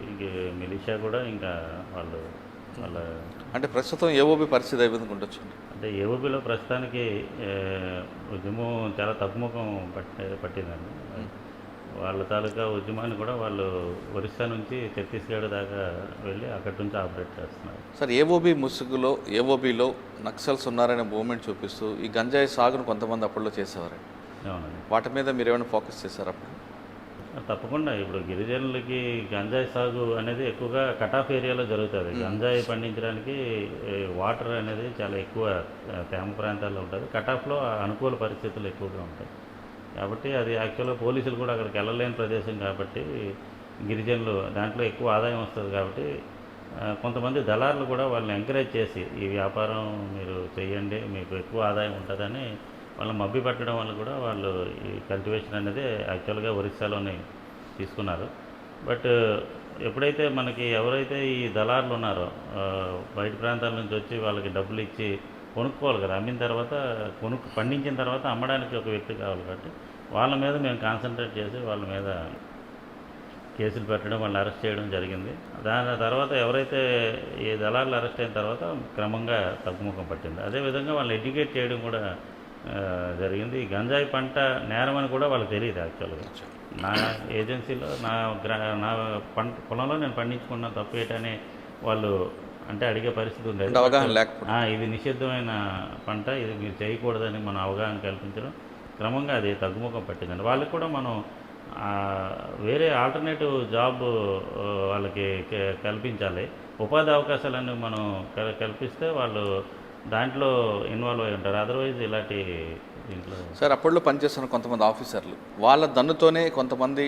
ఇంక మిలిషియా కూడా ఇంకా వాళ్ళ అంటే ప్రస్తుతం ఏఓబీ పరిస్థితి అయిపోయింది ఉండొచ్చు. అంటే ఏఓబీలో ప్రస్తుతానికి ఉద్యమం చాలా తగ్గుముఖం పట్టిందండి. వాళ్ళ తాలూకా ఉద్యమాన్ని కూడా వాళ్ళు ఒరిస్సా నుంచి ఛత్తీస్గఢ్ దాకా వెళ్ళి అక్కడి నుంచి ఆపరేట్ చేస్తున్నారు. సార్ ఏఓబీ ముసుగులో ఏఓబీలో నక్సల్స్ ఉన్నారనే మూమెంట్ చూపిస్తూ ఈ గంజాయి సాగును కొంతమంది అప్పట్లో చేసేవారండి. అవునండి. వాటి మీద మీరు ఏమైనా ఫోకస్ చేశారు అప్పుడు? తప్పకుండా. ఇప్పుడు గిరిజనులకి గంజాయి సాగు అనేది ఎక్కువగా కటాఫ్ ఏరియాలో జరుగుతుంది. గంజాయి పండించడానికి వాటర్ అనేది చాలా ఎక్కువ తేమ ప్రాంతాల్లో ఉంటుంది. కటాఫ్లో అనుకూల పరిస్థితులు ఎక్కువగా ఉంటాయి కాబట్టి అది యాక్చువల్గా పోలీసులు కూడా అక్కడికి వెళ్ళలేని ప్రదేశం కాబట్టి గిరిజనులు దాంట్లో ఎక్కువ ఆదాయం వస్తుంది కాబట్టి కొంతమంది దళారులు కూడా వాళ్ళని ఎంకరేజ్ చేసి ఈ వ్యాపారం మీరు చేయండి మీకు ఎక్కువ ఆదాయం ఉంటుందని వాళ్ళని మభ్య పెట్టడం వల్ల కూడా వాళ్ళు ఈ కల్టివేషన్ అనేది యాక్చువల్గా ఒరిస్సాలోనే తీసుకున్నారు. బట్ ఎప్పుడైతే మనకి ఎవరైతే ఈ దళారులు ఉన్నారో బయట ప్రాంతాల నుంచి వచ్చి వాళ్ళకి డబ్బులు ఇచ్చి కొనుక్కోవాలి కదా, అమ్మిన తర్వాత పండించిన తర్వాత అమ్మడానికి ఒక వ్యక్తి కావాలి కాబట్టి వాళ్ళ మీద మేము కాన్సన్ట్రేట్ చేసి వాళ్ళ మీద కేసులు పెట్టడం, వాళ్ళని అరెస్ట్ చేయడం జరిగింది. దాని తర్వాత ఎవరైతే ఈ దళారులు అరెస్ట్ అయిన తర్వాత క్రమంగా తగ్గుముఖం పట్టింది. అదేవిధంగా వాళ్ళని ఎడ్యుకేట్ చేయడం కూడా జరిగింది. ఈ గంజాయి పంట నేరం అని కూడా వాళ్ళకి తెలియదు. యాక్చువల్గా నా ఏజెన్సీలో నా పొలంలో నేను పండించుకున్న తప్పు ఏంటని వాళ్ళు అంటే అడిగే పరిస్థితి ఉండేది. అవగాహన లేకపోతే ఇది నిషిద్ధమైన పంట, ఇది మీరు చేయకూడదని మనం అవగాహన కల్పించడం క్రమంగా అది తగ్గుముఖం పట్టిందండి. వాళ్ళకి కూడా మనం వేరే ఆల్టర్నేటివ్ జాబ్ వాళ్ళకి కల్పించాలి. ఉపాధి అవకాశాలను మనం కల్పిస్తే వాళ్ళు దాంట్లో ఇన్వాల్వ్ అయి ఉంటారు. అదర్వైజ్ ఇలాంటి దీంట్లో సార్ అప్పట్లో పనిచేస్తున్న కొంతమంది ఆఫీసర్లు వాళ్ళ దన్నుతోనే కొంతమంది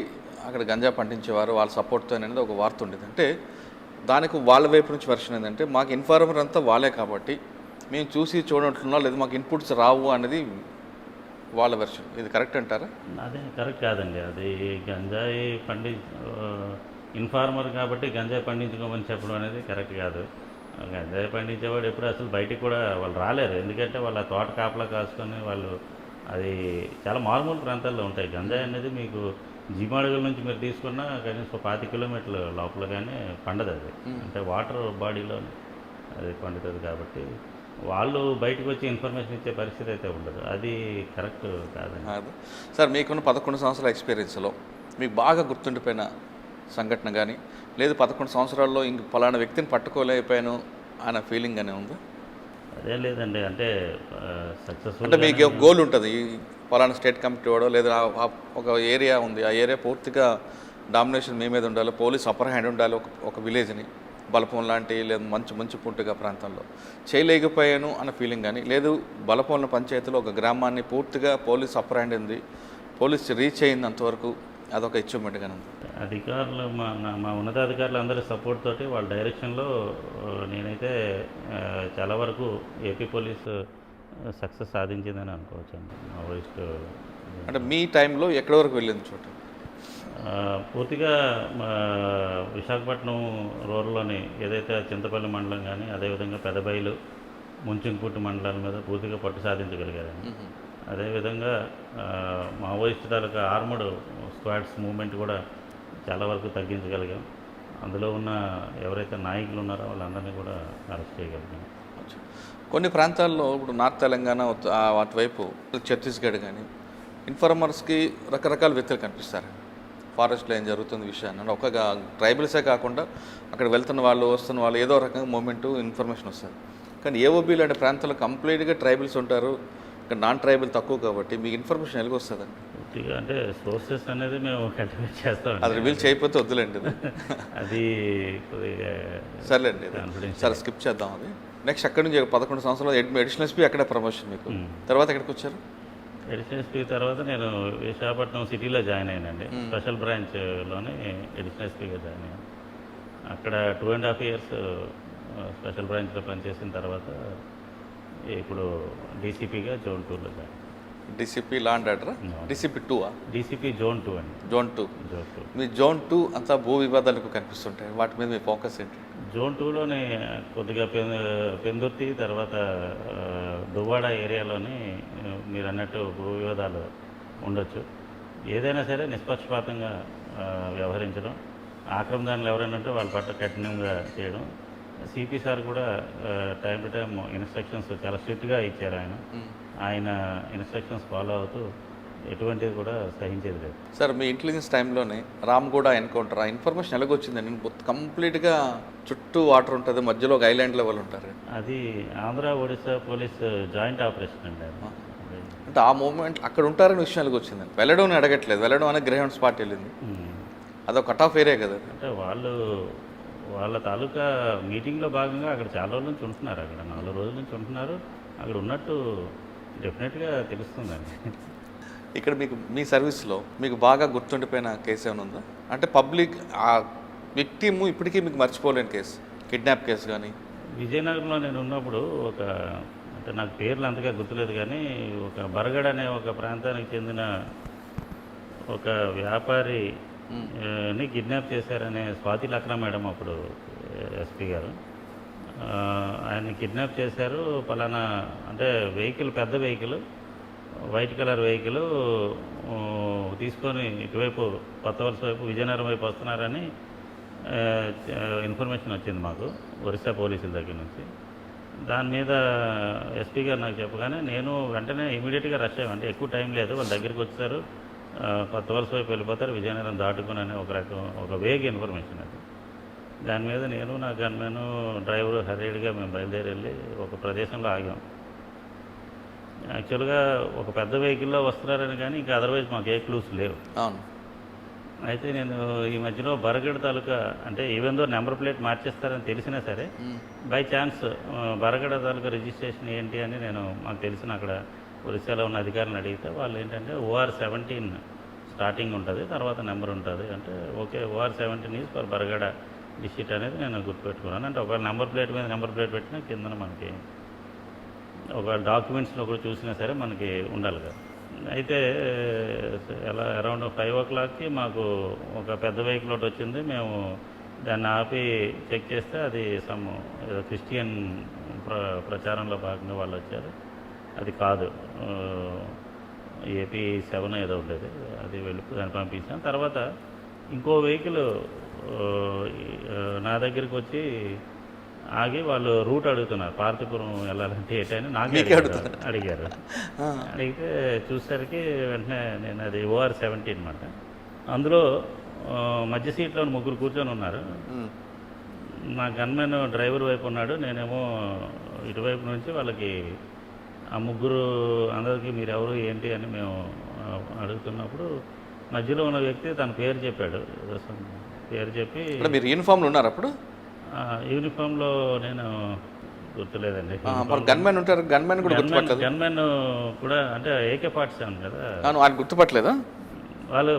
అక్కడ గంజా పండించేవారు, వాళ్ళ సపోర్ట్తో అనేది ఒక వార్త ఉండేది. అంటే దానికి వాళ్ళ వైపు నుంచి వెర్షన్ ఏంటంటే మాకు ఇన్ఫార్మర్ అంతా వాళ్ళే కాబట్టి మేము చూసి చూడట్లున్నా లేదు మాకు ఇన్పుట్స్ రావు అనేది వాళ్ళ వెర్షన్. ఇది కరెక్ట్ అంటారా? అదే కరెక్ట్ కాదండి. అది గంజాయి ఇన్ఫార్మర్ కాబట్టి గంజాయి పండించుకోమని చెప్పడం అనేది కరెక్ట్ కాదు. గంజాయి పండించేవాడు ఎప్పుడు అసలు బయటికి కూడా వాళ్ళు రాలేరు. ఎందుకంటే వాళ్ళ తోట కాపలా కాసుకొని వాళ్ళు అది చాలా మారుమూల ప్రాంతాల్లో ఉంటాయి. గంజాయి అనేది మీకు జీమాడుగుల నుంచి మీరు తీసుకున్నా కనీసం 25 కిలోమీటర్ల లోపలగానే పండదు. అది అంటే వాటర్ బాడీలో అది పండుతుంది కాబట్టి వాళ్ళు బయటకు వచ్చి ఇన్ఫర్మేషన్ ఇచ్చే పరిస్థితి అయితే ఉండదు. అది కరెక్ట్ కాదండి. సార్ మీకున్న 11 సంవత్సరాల ఎక్స్పీరియన్స్లో మీకు బాగా గుర్తుండిపోయిన సంఘటన కానీ లేదు 11 సంవత్సరాల్లో ఇంక పలానా వ్యక్తిని పట్టుకోలేకపోయాను అన్న ఫీలింగ్ అనే ఉందా? అదేం లేదండి. అంటే సక్సెస్ఫుల్ అంటే మీకు ఒక గోల్ ఉంటుంది, పలానా స్టేట్ కమిటీ వాడో లేదా ఒక ఏరియా ఉంది, ఆ ఏరియా పూర్తిగా డామినేషన్ మీ మీద ఉండాలి, పోలీస్ అప్పర్ హ్యాండ్ ఉండాలి, ఒక విలేజ్ని బలపం లాంటి లేదా మంచి పుట్టుగా ప్రాంతంలో చేయలేకపోయాను అన్న ఫీలింగ్ కానీ లేదు బలపంల పంచాయతీలో ఒక గ్రామాన్ని పూర్తిగా పోలీస్ అప్పర్ హ్యాండ్ ఉంది, పోలీస్ రీచ్ అయింది అంతవరకు అదొక అచీవ్మెంట్ కానీ ఉంది. అధికారులు మా ఉన్నతాధికారులు అందరి సపోర్ట్ తోటి వాళ్ళ డైరెక్షన్లో నేనైతే చాలా వరకు ఏపీ పోలీస్ సక్సెస్ సాధించిందని అనుకోవచ్చు అండి. మావోయిస్ట్ అంటే మీ టైంలో ఎక్కడి వరకు వెళ్ళింది చోట? పూర్తిగా విశాఖపట్నం రూరల్లోని ఏదైతే చింతపల్లి మండలం కానీ అదేవిధంగా పెదబైలు ముంచింకుట్టు మండలాల మీద పూర్తిగా పట్టు సాధించగలిగారండి. అదేవిధంగా మావోయిస్ట్ తాలూకా ఆర్మడ్ స్క్వాడ్స్ మూవ్మెంట్ కూడా చాలా వరకు తగ్గించగలిగాం. అందులో ఉన్న ఎవరైతే నాయకులు ఉన్నారో వాళ్ళందరినీ కూడా అరెస్ట్ చేయగలిగాం. కొన్ని ప్రాంతాల్లో ఇప్పుడు నార్త్ తెలంగాణ అటువైపు ఛత్తీస్గఢ్ కానీ ఇన్ఫార్మర్స్కి రకరకాల వ్యక్తులు కనిపిస్తారు. ఫారెస్ట్లో ఏం జరుగుతుంది విషయాన్ని ఒక ట్రైబల్సే కాకుండా అక్కడ వెళ్తున్న వాళ్ళు వస్తున్న వాళ్ళు ఏదో రకంగా మూమెంట్ ఇన్ఫర్మేషన్ వస్తుంది. కానీ ఏఓబీ లాంటి ప్రాంతాల్లో కంప్లీట్గా ట్రైబల్స్ ఉంటారు, ఇక్కడ నాన్ ట్రైబల్ తక్కువ కాబట్టి మీకు ఇన్ఫర్మేషన్ ఎలాగ వస్తుందండి? పూర్తిగా అంటే సోర్సెస్ అనేది మేము కల్టివేట్ చేస్తాం. అది రివీల్ చేయకపోతే వద్దులేండి అది కొద్దిగా సర్లేండి, సరే స్కిప్ చేద్దాం. అది నెక్స్ట్ అక్కడి నుంచి 11 సంవత్సరాలు అడిషనల్ ఎస్పీ అక్కడే ప్రమోషన్ మీకు, తర్వాత ఎక్కడికి వచ్చారు? అడిషనల్ ఎస్పీ తర్వాత నేను విశాఖపట్నం సిటీలో జాయిన్ అయ్యానండి. స్పెషల్ బ్రాంచ్లోనే అడిషనల్ ఎస్పీగా జాయిన్ అయ్యాను. అక్కడ 2.5 years స్పెషల్ బ్రాంచ్లో పనిచేసిన తర్వాత ఇప్పుడు డీసీపీగా జోన్ 2లో join. DCP law and order, DCP 2 DCP zone 2 అండి. జోన్ 2. మీ జోన్ 2 అంతా భూ వివాదాలకు కనిపిస్తుంటాయి, వాటి మీద మీ ఫోకస్ ఏంటి? జోన్ 2లోనే కొద్దిగా పెందుర్తి తర్వాత దువ్వాడ ఏరియాలోని మీరు అన్నట్టు భూ వివాదాలు ఉండొచ్చు. ఏదైనా సరే నిష్పక్షపాతంగా వ్యవహరించడం, ఆక్రమణదారులు ఎవరైనా ఉంటే వాళ్ళ పట్ల కఠినంగా చేయడం. సిపి సార్ కూడా టైం టు టైం ఇన్స్ట్రక్షన్స్ చాలా స్ట్రిక్ట్గా ఇచ్చారు. ఆయన ఇన్స్ట్రక్షన్స్ ఫాలో అవుతూ ఎటువంటిది కూడా సహించేది లేదు. సార్ మీ ఇంటెలిజెన్స్ టైంలోనే రామ్గూడ ఎన్కౌంటర్ ఆ ఇన్ఫర్మేషన్ ఎలాగొచ్చిందండి? కంప్లీట్గా చుట్టూ వాటర్ ఉంటుంది, మధ్యలో ఒక ఐలాండ్ లెవెల్ ఉంటారు. అది Andhra Odisha police joint operation అండి. అంటే ఆ మూమెంట్ అక్కడ ఉంటారని విషయం ఎలాగొచ్చిందండి? వెళ్ళడం అడగట్లేదు, వెళ్ళడం అనేది గ్రహౌండ్ స్పాట్ వెళ్ళింది, అదొక కట్ ఆఫ్ ఏరియా కదా. అంటే వాళ్ళ తాలూకా మీటింగ్లో భాగంగా అక్కడ చాలా రోజుల నుంచి ఉంటున్నారు, అక్కడ 4 రోజుల నుంచి ఉంటున్నారు. అక్కడ ఉన్నట్టు డెఫినెట్గా తెలుస్తుందండి. ఇక్కడ మీకు మీ సర్వీస్లో మీకు బాగా గుర్తుండిపోయిన కేసు ఏమైనా ఉందా? అంటే పబ్లిక్ ఆ విక్టిమ్ ఇప్పటికీ మీకు మర్చిపోలేని కేసు, కిడ్నాప్ కేసు కానీ? విజయనగరంలో నేను ఉన్నప్పుడు అంటే నాకు పేర్లు అంతగా గుర్తులేదు కానీ ఒక బరగడ్ అనే ఒక ప్రాంతానికి చెందిన ఒక వ్యాపారి ని కిడ్నాప్ చేశారనే స్వాతి లక్రా మేడం అప్పుడు ఎస్పీ గారు ఆయన్ని కిడ్నాప్ చేశారు. పలానా అంటే వెహికల్, పెద్ద వెహికల్, వైట్ కలర్ వెహికల్ తీసుకొని ఇటువైపు కొత్త వలస వైపు విజయనగరం వైపు వస్తున్నారని ఇన్ఫర్మేషన్ వచ్చింది మాకు ఒరిస్సా పోలీసుల దగ్గర నుంచి. దాని మీద ఎస్పీ గారు నాకు చెప్పగానే నేను వెంటనే ఇమీడియట్గా రష్ అయ్యాను. అంటే ఎక్కువ టైం లేదు, వాళ్ళ దగ్గరికి వచ్చారు, కొత్త వలస వైపు వెళ్ళిపోతారు, విజయనగరం దాటుకుని అనే ఒక వేగ్ ఇన్ఫర్మేషన్ అది. దాని మీద నేను నా గన్మెన్ డ్రైవరు హరీడ్గా మేము బయలుదేరి వెళ్ళి ఒక ప్రదేశంలో ఆగాం. యాక్చువల్గా ఒక పెద్ద వెహికల్లో వస్తున్నారని కానీ ఇంకా అదర్వైజ్ మాకు ఏ క్లూస్ లేవు. అవును. అయితే నేను ఈ మధ్యలో బరగడ్ తాలూకా అంటే ఈవెన్ దో నెంబర్ ప్లేట్ మార్చేస్తారని తెలిసినా సరే by chance Baragada taluka registration ఏంటి అని మాకు తెలిసిన అక్కడ ఒరిస్సాలో ఉన్న అధికారులను అడిగితే వాళ్ళు ఏంటంటే OR17 స్టార్టింగ్ ఉంటుంది, తర్వాత నెంబర్ ఉంటుంది అంటే okay OR17 is for Bargarh district అనేది నేను గుర్తుపెట్టుకున్నాను. అంటే ఒక నెంబర్ ప్లేట్ మీద నెంబర్ ప్లేట్ పెట్టినా కింద మనకి ఒక డాక్యుమెంట్స్లో కూడా చూసినా సరే మనకి ఉండాలి కదా. అయితే ఎలా అరౌండ్ 5 o'clockకి మాకు ఒక పెద్ద వెహికల్ ఒకటి వచ్చింది. మేము దాన్ని ఆపి చెక్ చేస్తే అది సమ్ క్రిస్టియన్ ప్రచారంలో భాగంగా వాళ్ళు వచ్చారు. అది కాదు, AP7 ఏదో ఉండేది, అది వెళ్ళి దాన్ని పంపించాం. తర్వాత ఇంకో వెహికల్ నా దగ్గరికి వచ్చి ఆగి వాళ్ళు రూట్ అడుగుతున్నారు, పార్తీపురం వెళ్ళాలంటే ఏంటని నాకే అడిగారు. అడిగితే చూసేసరికి వెంటనే నేను అది OR17 అనమాట. అందులో మధ్య సీట్లో ముగ్గురు కూర్చొని ఉన్నారు. నా గన్మెన్ డ్రైవర్ వైపు ఉన్నాడు, నేనేమో ఇటువైపు నుంచి వాళ్ళకి ఆ ముగ్గురు అందరికీ మీరెవరు ఏంటి అని మేము అడుగుతున్నప్పుడు మధ్యలో ఉన్న వ్యక్తి తన పేరు చెప్పాడు. పేరు చెప్పి మీరు యూనిఫామ్లో ఉన్నారు అప్పుడు? యూనిఫామ్లో నేను గుర్తులేదండి. గన్మెన్ ఉంటారు, గన్మెన్ కూడా గన్మెన్ కూడా అంటే AK-47 కదా, ఆయన గుర్తుపట్టలేదా? వాళ్ళు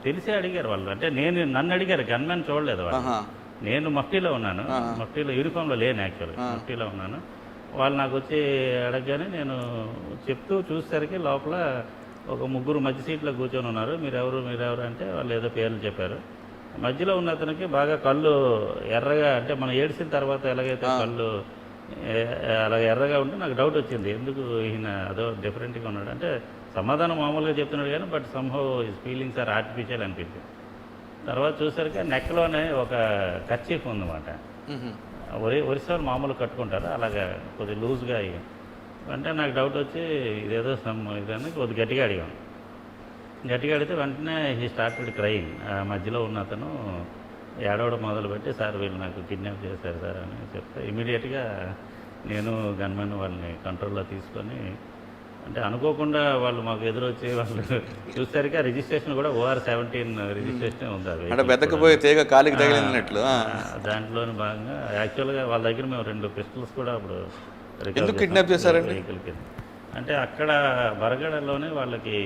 తెలిసే అడిగారు వాళ్ళు. అంటే నన్ను అడిగారు, గన్మెన్ చూడలేదు వాళ్ళు. నేను మఫ్టీలో ఉన్నాను, మఫ్టీలో యూనిఫామ్లో లేను, యాక్చువల్గా మఫ్టీలో ఉన్నాను. వాళ్ళు నాకు వచ్చి అడగగానే నేను చెప్తూ చూసేసరికి లోపల ఒక ముగ్గురు మధ్య సీట్లో కూర్చొని ఉన్నారు. మీరెవరు అంటే వాళ్ళు ఏదో పేర్లు చెప్పారు. మధ్యలో ఉన్న అతనికి బాగా కళ్ళు ఎర్రగా, అంటే మనం ఏడ్చిన తర్వాత ఎలాగైతే కళ్ళు అలా ఎర్రగా ఉంటే నాకు డౌట్ వచ్చింది, ఎందుకు ఈయన అదో డిఫరెంట్గా ఉన్నాడు. అంటే సమాధానం మామూలుగా చెప్తున్నాడు కానీ but somehow his feelings are artificial అనిపించింది. తర్వాత చూసరికి నెక్లోనే ఒక కర్చీఫ్ ఉందన్నమాట. ఒరిస్సాలు మామూలు కట్టుకుంటారు, అలాగా కొద్దిగా లూజ్గా అయ్యి. అంటే నాకు డౌట్ వచ్చి ఇదేదో ఇదని కొద్దిగా గట్టిగా అడిగాం. గట్టిగా అడిగితే వెంటనే హీ స్టార్టెడ్ క్రైయింగ్. మధ్యలో ఉన్న అతను ఏడవడం మొదలుపెట్టి, సార్ వీళ్ళు నాకు కిడ్నాప్ చేశారు సార్ అని చెప్తే ఇమీడియట్గా నేను గన్మెన్ వాళ్ళని కంట్రోల్లో తీసుకొని, అంటే అనుకోకుండా వాళ్ళు మాకు ఎదురొచ్చి వాళ్ళు చూసేసరికి ఆ రిజిస్ట్రేషన్ కూడా OR17 రిజిస్ట్రేషన్ ఉంది. అది వెతకపోయే తీగ కాలికి తగిలినట్లు. దాంట్లోని భాగంగా యాక్చువల్గా వాళ్ళ దగ్గర మేము 2 పిస్టల్స్ కూడా అప్పుడు కిడ్నాప్ చేశారండి. వెహికల్ కింద. అంటే అక్కడ బరగడలోనే వాళ్ళకి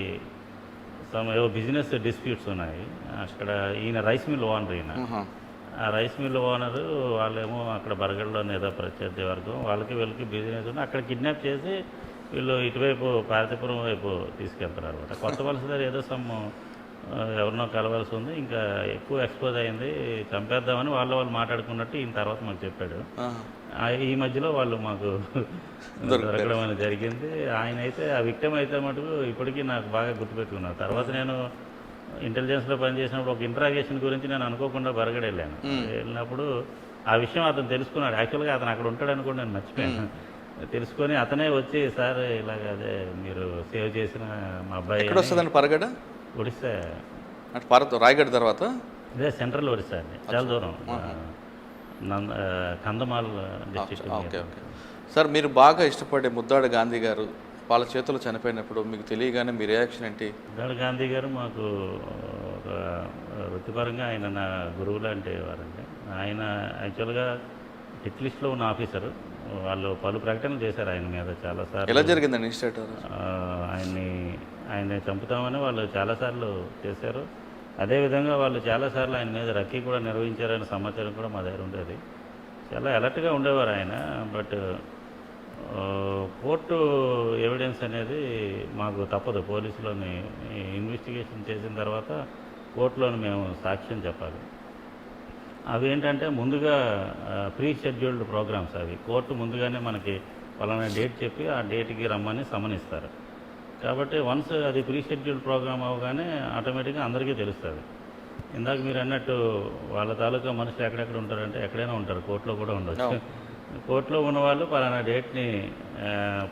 ఏవో బిజినెస్ డిస్ప్యూట్స్ ఉన్నాయి. అక్కడ ఈయన రైస్ మిల్ ఓనర్, ఈయన ఆ రైస్ మిల్ ఓనరు వాళ్ళేమో అక్కడ బరగడలోనే ఏదో ప్రత్యర్థి వర్గం, వీళ్ళకి బిజినెస్ ఉంది. అక్కడ కిడ్నాప్ చేసి వీళ్ళు ఇటువైపు పార్తీపురం వైపు తీసుకెళ్తున్నారు అనమాట. కొత్త వలస దగ్గర ఏదో ఎవరినో కలవాల్సి ఉంది, ఇంకా ఎక్కువ ఎక్స్పోజ్ అయింది, చంపేద్దామని వాళ్ళు మాట్లాడుకున్నట్టు ఈయన తర్వాత మాకు చెప్పాడు. ఈ మధ్యలో వాళ్ళు మాకు దొరకడం అనేది జరిగింది. ఆయన అయితే ఆ విక్టిమ్ అయితే మటుకు ఇప్పటికీ నాకు బాగా గుర్తుపెట్టుకున్నాను. తర్వాత నేను ఇంటెలిజెన్స్లో పనిచేసినప్పుడు ఒక ఇంట్రాగేషన్ గురించి నేను అనుకోకుండా బరగడ వెళ్ళాను. వెళ్ళినప్పుడు ఆ విషయం అతను తెలుసుకున్నాడు. యాక్చువల్గా అతను అక్కడ ఉంటాడని కూడా నేను మర్చిపోయాను. తెలుసుకొని అతనే వచ్చి, సార్ ఇలాగ అదే మీరు సేవ్ చేసిన మా అబ్బాయి. ఎక్కడ వస్తుందండి బరగడ? ఒడిస్సా, రాయగఢ తర్వాత ఇదే సెంట్రల్ ఒడిస్సా అండి, చాలా దూరం, Kandhamal district. Okay okay sir, మీరు బాగా ఇష్టపడే ముద్దాడ గాంధీ గారు వాళ్ళ చేతులు చనిపోయినప్పుడు మీకు తెలియగానే మీ రియాక్షన్ ఏంటి? ముద్దాడ గాంధీ గారు మాకు వృత్తిపరంగా ఆయన నా గురువు లాంటి వారండి. ఆయన యాక్చువల్గా హిట్ లిస్ట్లో ఉన్న ఆఫీసరు. వాళ్ళు పలు ప్రకటనలు చేశారు ఆయన మీద చాలాసార్లు. ఎలా జరిగిందండి ఇన్సిడెంట్? ఆయన్ని చంపుతామని వాళ్ళు చాలాసార్లు చేశారు. అదేవిధంగా వాళ్ళు చాలాసార్లు ఆయన మీద రక్కీ కూడా నిర్వహించారనే సమాచారం కూడా మా దగ్గర ఉండేది. చాలా అలర్ట్గా ఉండేవారు ఆయన. బట్ కోర్టు ఎవిడెన్స్ అనేది మాకు తప్పదు. పోలీసులోని ఇన్వెస్టిగేషన్ చేసిన తర్వాత కోర్టులోని మేము సాక్ష్యం చెప్పాలి. అవి ఏంటంటే ముందుగా ప్రీ షెడ్యూల్డ్ ప్రోగ్రామ్స్ అవి. కోర్టు ముందుగానే మనకి పలానా డేట్ చెప్పి ఆ డేట్కి రమ్మని సమనిస్తారు. కాబట్టి వన్స్ అది ప్రీ షెడ్యూల్డ్ ప్రోగ్రామ్ అవగానే ఆటోమేటిక్గా అందరికీ తెలుస్తుంది. ఇందాక మీరు అన్నట్టు వాళ్ళ తాలూకా మనుషులు ఎక్కడెక్కడ ఉంటారంటే ఎక్కడైనా ఉంటారు, కోర్టులో కూడా ఉండొచ్చు. కోర్టులో ఉన్నవాళ్ళు పలానా డేట్ని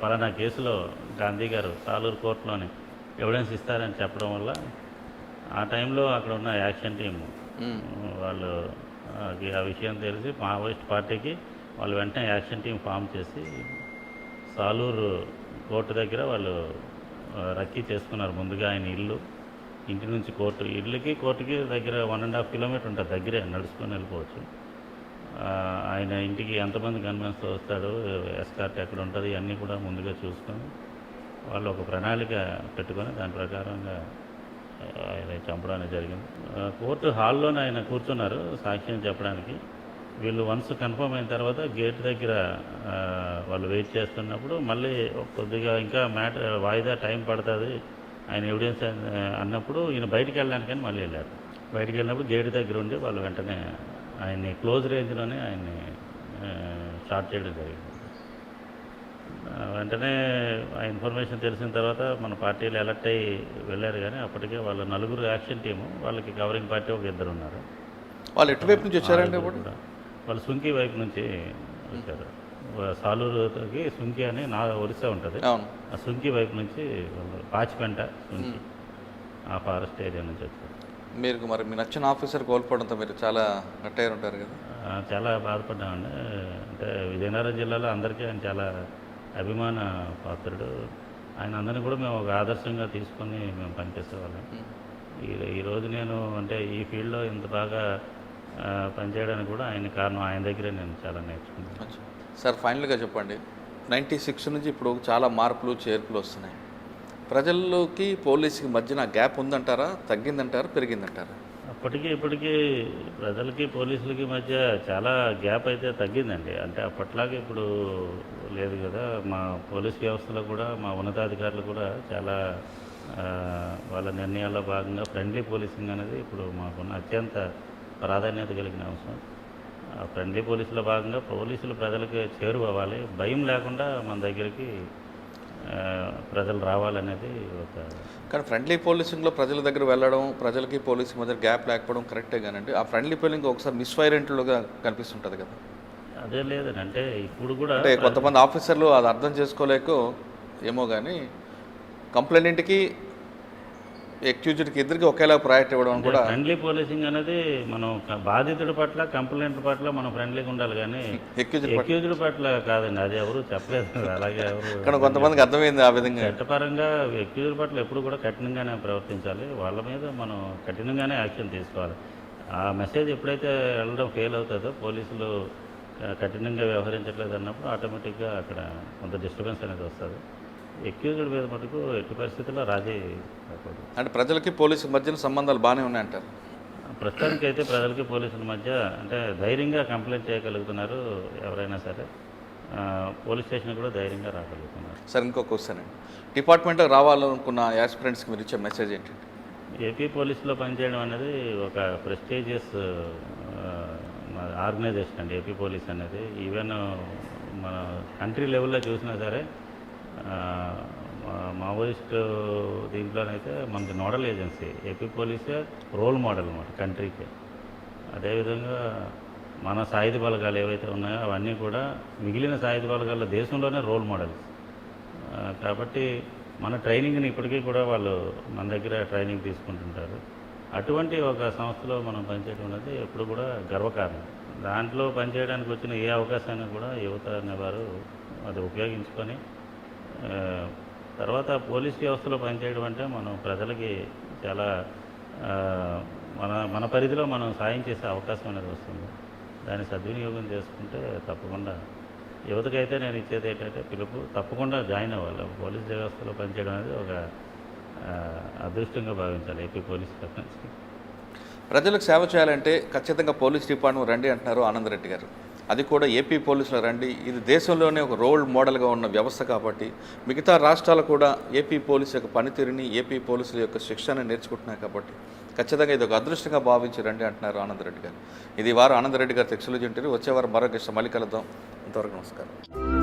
పలానా కేసులో గాంధీ గారు సాలూరు కోర్టులోని ఎవిడెన్స్ ఇస్తారని చెప్పడం వల్ల ఆ టైంలో అక్కడ ఉన్న యాక్షన్ టీము వాళ్ళు ఆ విషయం తెలిసి మావోయిస్ట్ పార్టీకి వాళ్ళు వెంటనే యాక్షన్ టీం ఫామ్ చేసి సాలూరు కోర్టు దగ్గర వాళ్ళు రక్కీ చేసుకున్నారు. ముందుగా ఆయన ఇంటి నుంచి కోర్టు, ఇళ్ళకి కోర్టుకి దగ్గర 1.5 కిలోమీటర్ ఉంటుంది, దగ్గరే నడుచుకొని వెళ్ళిపోవచ్చు. ఆయన ఇంటికి ఎంతమంది గన్మెన్స్తో వస్తాడు, ఎస్కార్ట్ ఎక్కడ ఉంటుంది, ఇవన్నీ కూడా ముందుగా చూసుకొని వాళ్ళు ఒక ప్రణాళిక పెట్టుకొని దాని ప్రకారంగా ఆయన చంపడం అనేది జరిగింది. కోర్టు హాల్లోనే ఆయన కూర్చున్నారు సాక్ష్యం చెప్పడానికి. వీళ్ళు వన్స్ కన్ఫర్మ్ అయిన తర్వాత గేట్ దగ్గర వాళ్ళు వెయిట్ చేస్తున్నప్పుడు మళ్ళీ కొద్దిగా ఇంకా వాయిదా టైం పడుతుంది ఆయన ఎవిడెన్స్ అన్నప్పుడు ఈయన బయటికి వెళ్ళడానికని మళ్ళీ వెళ్ళారు. బయటికి వెళ్ళినప్పుడు గేట్ దగ్గర ఉండి వాళ్ళు వెంటనే ఆయన్ని క్లోజ్ రేంజ్లోనే ఆయన్ని షార్ట్ చేయడం జరిగింది. వెంటనే ఆ ఇన్ఫర్మేషన్ తెలిసిన తర్వాత మన పార్టీలు ఎలక్ట్ అయ్యి వెళ్ళారు. కానీ అప్పటికే వాళ్ళ 4 యాక్షన్ టీము, వాళ్ళకి కవరింగ్ పార్టీ ఒక 2 ఉన్నారు. వాళ్ళు ఎటువైపు నుంచి వచ్చారంటే వాళ్ళు సుంకి వైపు నుంచి వచ్చారు. సాలూరుకి సుంకి అని ఒరిస్సా ఉంటుంది, ఆ సుంకి వైపు నుంచి పాచిపెంట సుంకి ఆ ఫారెస్ట్ ఏరియా నుంచి వచ్చారు. మీరు మరి మీ నచ్చిన ఆఫీసర్ కోల్పోవడంతో మీరు చాలా గట్టయ్యారు ఉంటారు కదా? చాలా బాధపడ్డామండి. అంటే విజయనగరం జిల్లాలో అందరికీ ఆయన చాలా అభిమాన పాత్రుడు. ఆయన అందరినీ కూడా మేము ఒక ఆదర్శంగా తీసుకొని మేము పనిచేసేవాళ్ళం. ఈరోజు నేను అంటే ఈ ఫీల్డ్లో ఇంత బాగా పనిచేయడానికి కూడా ఆయన కారణం. ఆయన దగ్గరే నేను చాలా నేర్చుకున్నాను. సార్, ఫైనల్గా చెప్పండి, 96 నుంచి ఇప్పుడు చాలా మార్పులు చేర్పులు వస్తున్నాయి. ప్రజల్లోకి పోలీసుకి మధ్యన గ్యాప్ ఉందంటారా, తగ్గిందంటారా, పెరిగిందంటారా? అప్పటికి ఇప్పటికీ ప్రజలకి పోలీసులకి మధ్య చాలా గ్యాప్ అయితే తగ్గిందండి. అంటే అప్పట్లాగే ఇప్పుడు లేదు కదా. మా పోలీస్ వ్యవస్థలో కూడా మా ఉన్నతాధికారులు కూడా చాలా వాళ్ళ నిర్ణయాల్లో భాగంగా ఫ్రెండ్లీ పోలీసింగ్ అనేది ఇప్పుడు మాకున్న అత్యంత ప్రాధాన్యత కలిగిన అంశం. ఫ్రెండ్లీ పోలీసులో భాగంగా పోలీసులు ప్రజలకి చేరువవ్వాలి, భయం లేకుండా మన దగ్గరికి ప్రజలు రావాలనేది ఒక. కానీ ఫ్రెండ్లీ పోలీసింగ్లో ప్రజల దగ్గర వెళ్ళడం, ప్రజలకి పోలీసు మధ్య గ్యాప్ లేకపోవడం కరెక్టే. కానండి ఆ ఫ్రెండ్లీ పోలింగ్ ఒకసారి మిస్ఫైరెంట్లుగా కనిపిస్తుంటుంది కదా? అదే లేదని అంటే ఇప్పుడు కూడా అంటే కొంతమంది ఆఫీసర్లు అది అర్థం చేసుకోలేక ఏమో కానీ కంప్లైంట్కి ఎక్యూజ్డ్కి ఇద్దరికి ఒకేలా ప్రయారిటీ ఇవ్వడం కూడా. ఫ్రెండ్లీ పోలీసింగ్ అనేది మనం బాధితుడి పట్ల కంప్లైంట్ పట్ల మనం ఫ్రెండ్లీగా ఉండాలి, కానీ ఎక్యూజ్డ్ పట్ల కాదండి. అది ఎవరు చెప్పలేదు. అలాగే ఎవరు కొంతమందికి అర్థమైంది ఆ విధంగా. చట్టపరంగా ఎక్యూజ్డ్ పట్ల ఎప్పుడు కూడా కఠినంగానే ప్రవర్తించాలి, వాళ్ళ మీద మనం కఠినంగానే యాక్షన్ తీసుకోవాలి. ఆ మెసేజ్ ఎప్పుడైతే వెళ్ళడం ఫెయిల్ అవుతుందో, పోలీసులు కఠినంగా వ్యవహరించట్లేదు అన్నప్పుడు ఆటోమేటిక్గా అక్కడ కొంత డిస్టర్బెన్స్ అనేది వస్తుంది. ఎక్యూజ్డ్ మీద మటుకు ఎట్టి పరిస్థితుల్లో రాజీ కాకూడదు. అంటే ప్రజలకి పోలీసు మధ్యన సంబంధాలు బాగానే ఉన్నాయంటారు? ప్రస్తుతానికి అయితే ప్రజలకి పోలీసుల మధ్య అంటే ధైర్యంగా కంప్లైంట్ చేయగలుగుతున్నారు ఎవరైనా సరే. పోలీస్ స్టేషన్ కూడా ధైర్యంగా రాగలుగుతున్నారు. సార్, ఇంకో క్వశ్చన్ అండి, డిపార్ట్మెంట్కి రావాలనుకున్న యాస్పిరెంట్స్కి మీరు ఇచ్చే మెసేజ్ ఏంటంటే? ఏపీ పోలీసులో పనిచేయడం అనేది ఒక ప్రెస్టీజియస్ ఆర్గనైజేషన్ అండి ఏపీ పోలీస్ అనేది. ఈవెన్ మన కంట్రీ లెవెల్లో చూసినా సరే మావోయిస్ట్ దీంట్లోనైతే మనకి నోడల్ ఏజెన్సీ ఏపీ పోలీసే రోల్ మోడల్ అన్నమాట కంట్రీకి. అదేవిధంగా మన సాయుధ బలగాలు ఏవైతే ఉన్నాయో అవన్నీ కూడా మిగిలిన సాయుధ బలగాల దేశంలోనే రోల్ మోడల్స్. కాబట్టి మన ట్రైనింగ్ని ఇప్పటికీ కూడా వాళ్ళు మన దగ్గర ట్రైనింగ్ తీసుకుంటుంటారు. అటువంటి ఒక సంస్థలో మనం పనిచేయడం అనేది ఎప్పుడు కూడా గర్వకారణం. దాంట్లో పనిచేయడానికి వచ్చిన ఏ అవకాశాన్ని కూడా యువత అనేవారు అది ఉపయోగించుకొని తర్వాత పోలీస్ వ్యవస్థలో పనిచేయడం అంటే మనం ప్రజలకి చాలా మన పరిధిలో మనం సాయం చేసే అవకాశం అనేది వస్తుంది. దాన్ని సద్వినియోగం చేసుకుంటే తప్పకుండా యువతకైతే నేను ఇచ్చేది ఏంటంటే పిలుపు, తప్పకుండా జాయిన్ అవ్వాలి. పోలీస్ వ్యవస్థలో పనిచేయడం అనేది ఒక అదృష్టంగా భావించాలి ఏపీ పోలీస్ నుంచి. ప్రజలకు సేవ చేయాలంటే ఖచ్చితంగా పోలీస్ డిపార్ట్మెంట్ రండి అంటున్నారు ఆనందరెడ్డి గారు. అది కూడా ఏపీ పోలీసులు రండి. ఇది దేశంలోనే ఒక రోల్ మోడల్గా ఉన్న వ్యవస్థ కాబట్టి మిగతా రాష్ట్రాలు కూడా ఏపీ పోలీసు యొక్క పనితీరుని, ఏపీ పోలీసుల యొక్క శిక్షణ నేర్చుకుంటున్నాయి కాబట్టి ఖచ్చితంగా ఇది ఒక అదృష్టంగా భావించి రండి అంటున్నారు ఆనందరెడ్డి గారు. ఇది వారం ఆనందరెడ్డి గారు ఎక్స్క్లూజివ్ ఇంటర్వ్యూ. వచ్చే వారం మరో గెస్ట్ మళ్ళీ కలుద్దాం. అంతవరకు నమస్కారం.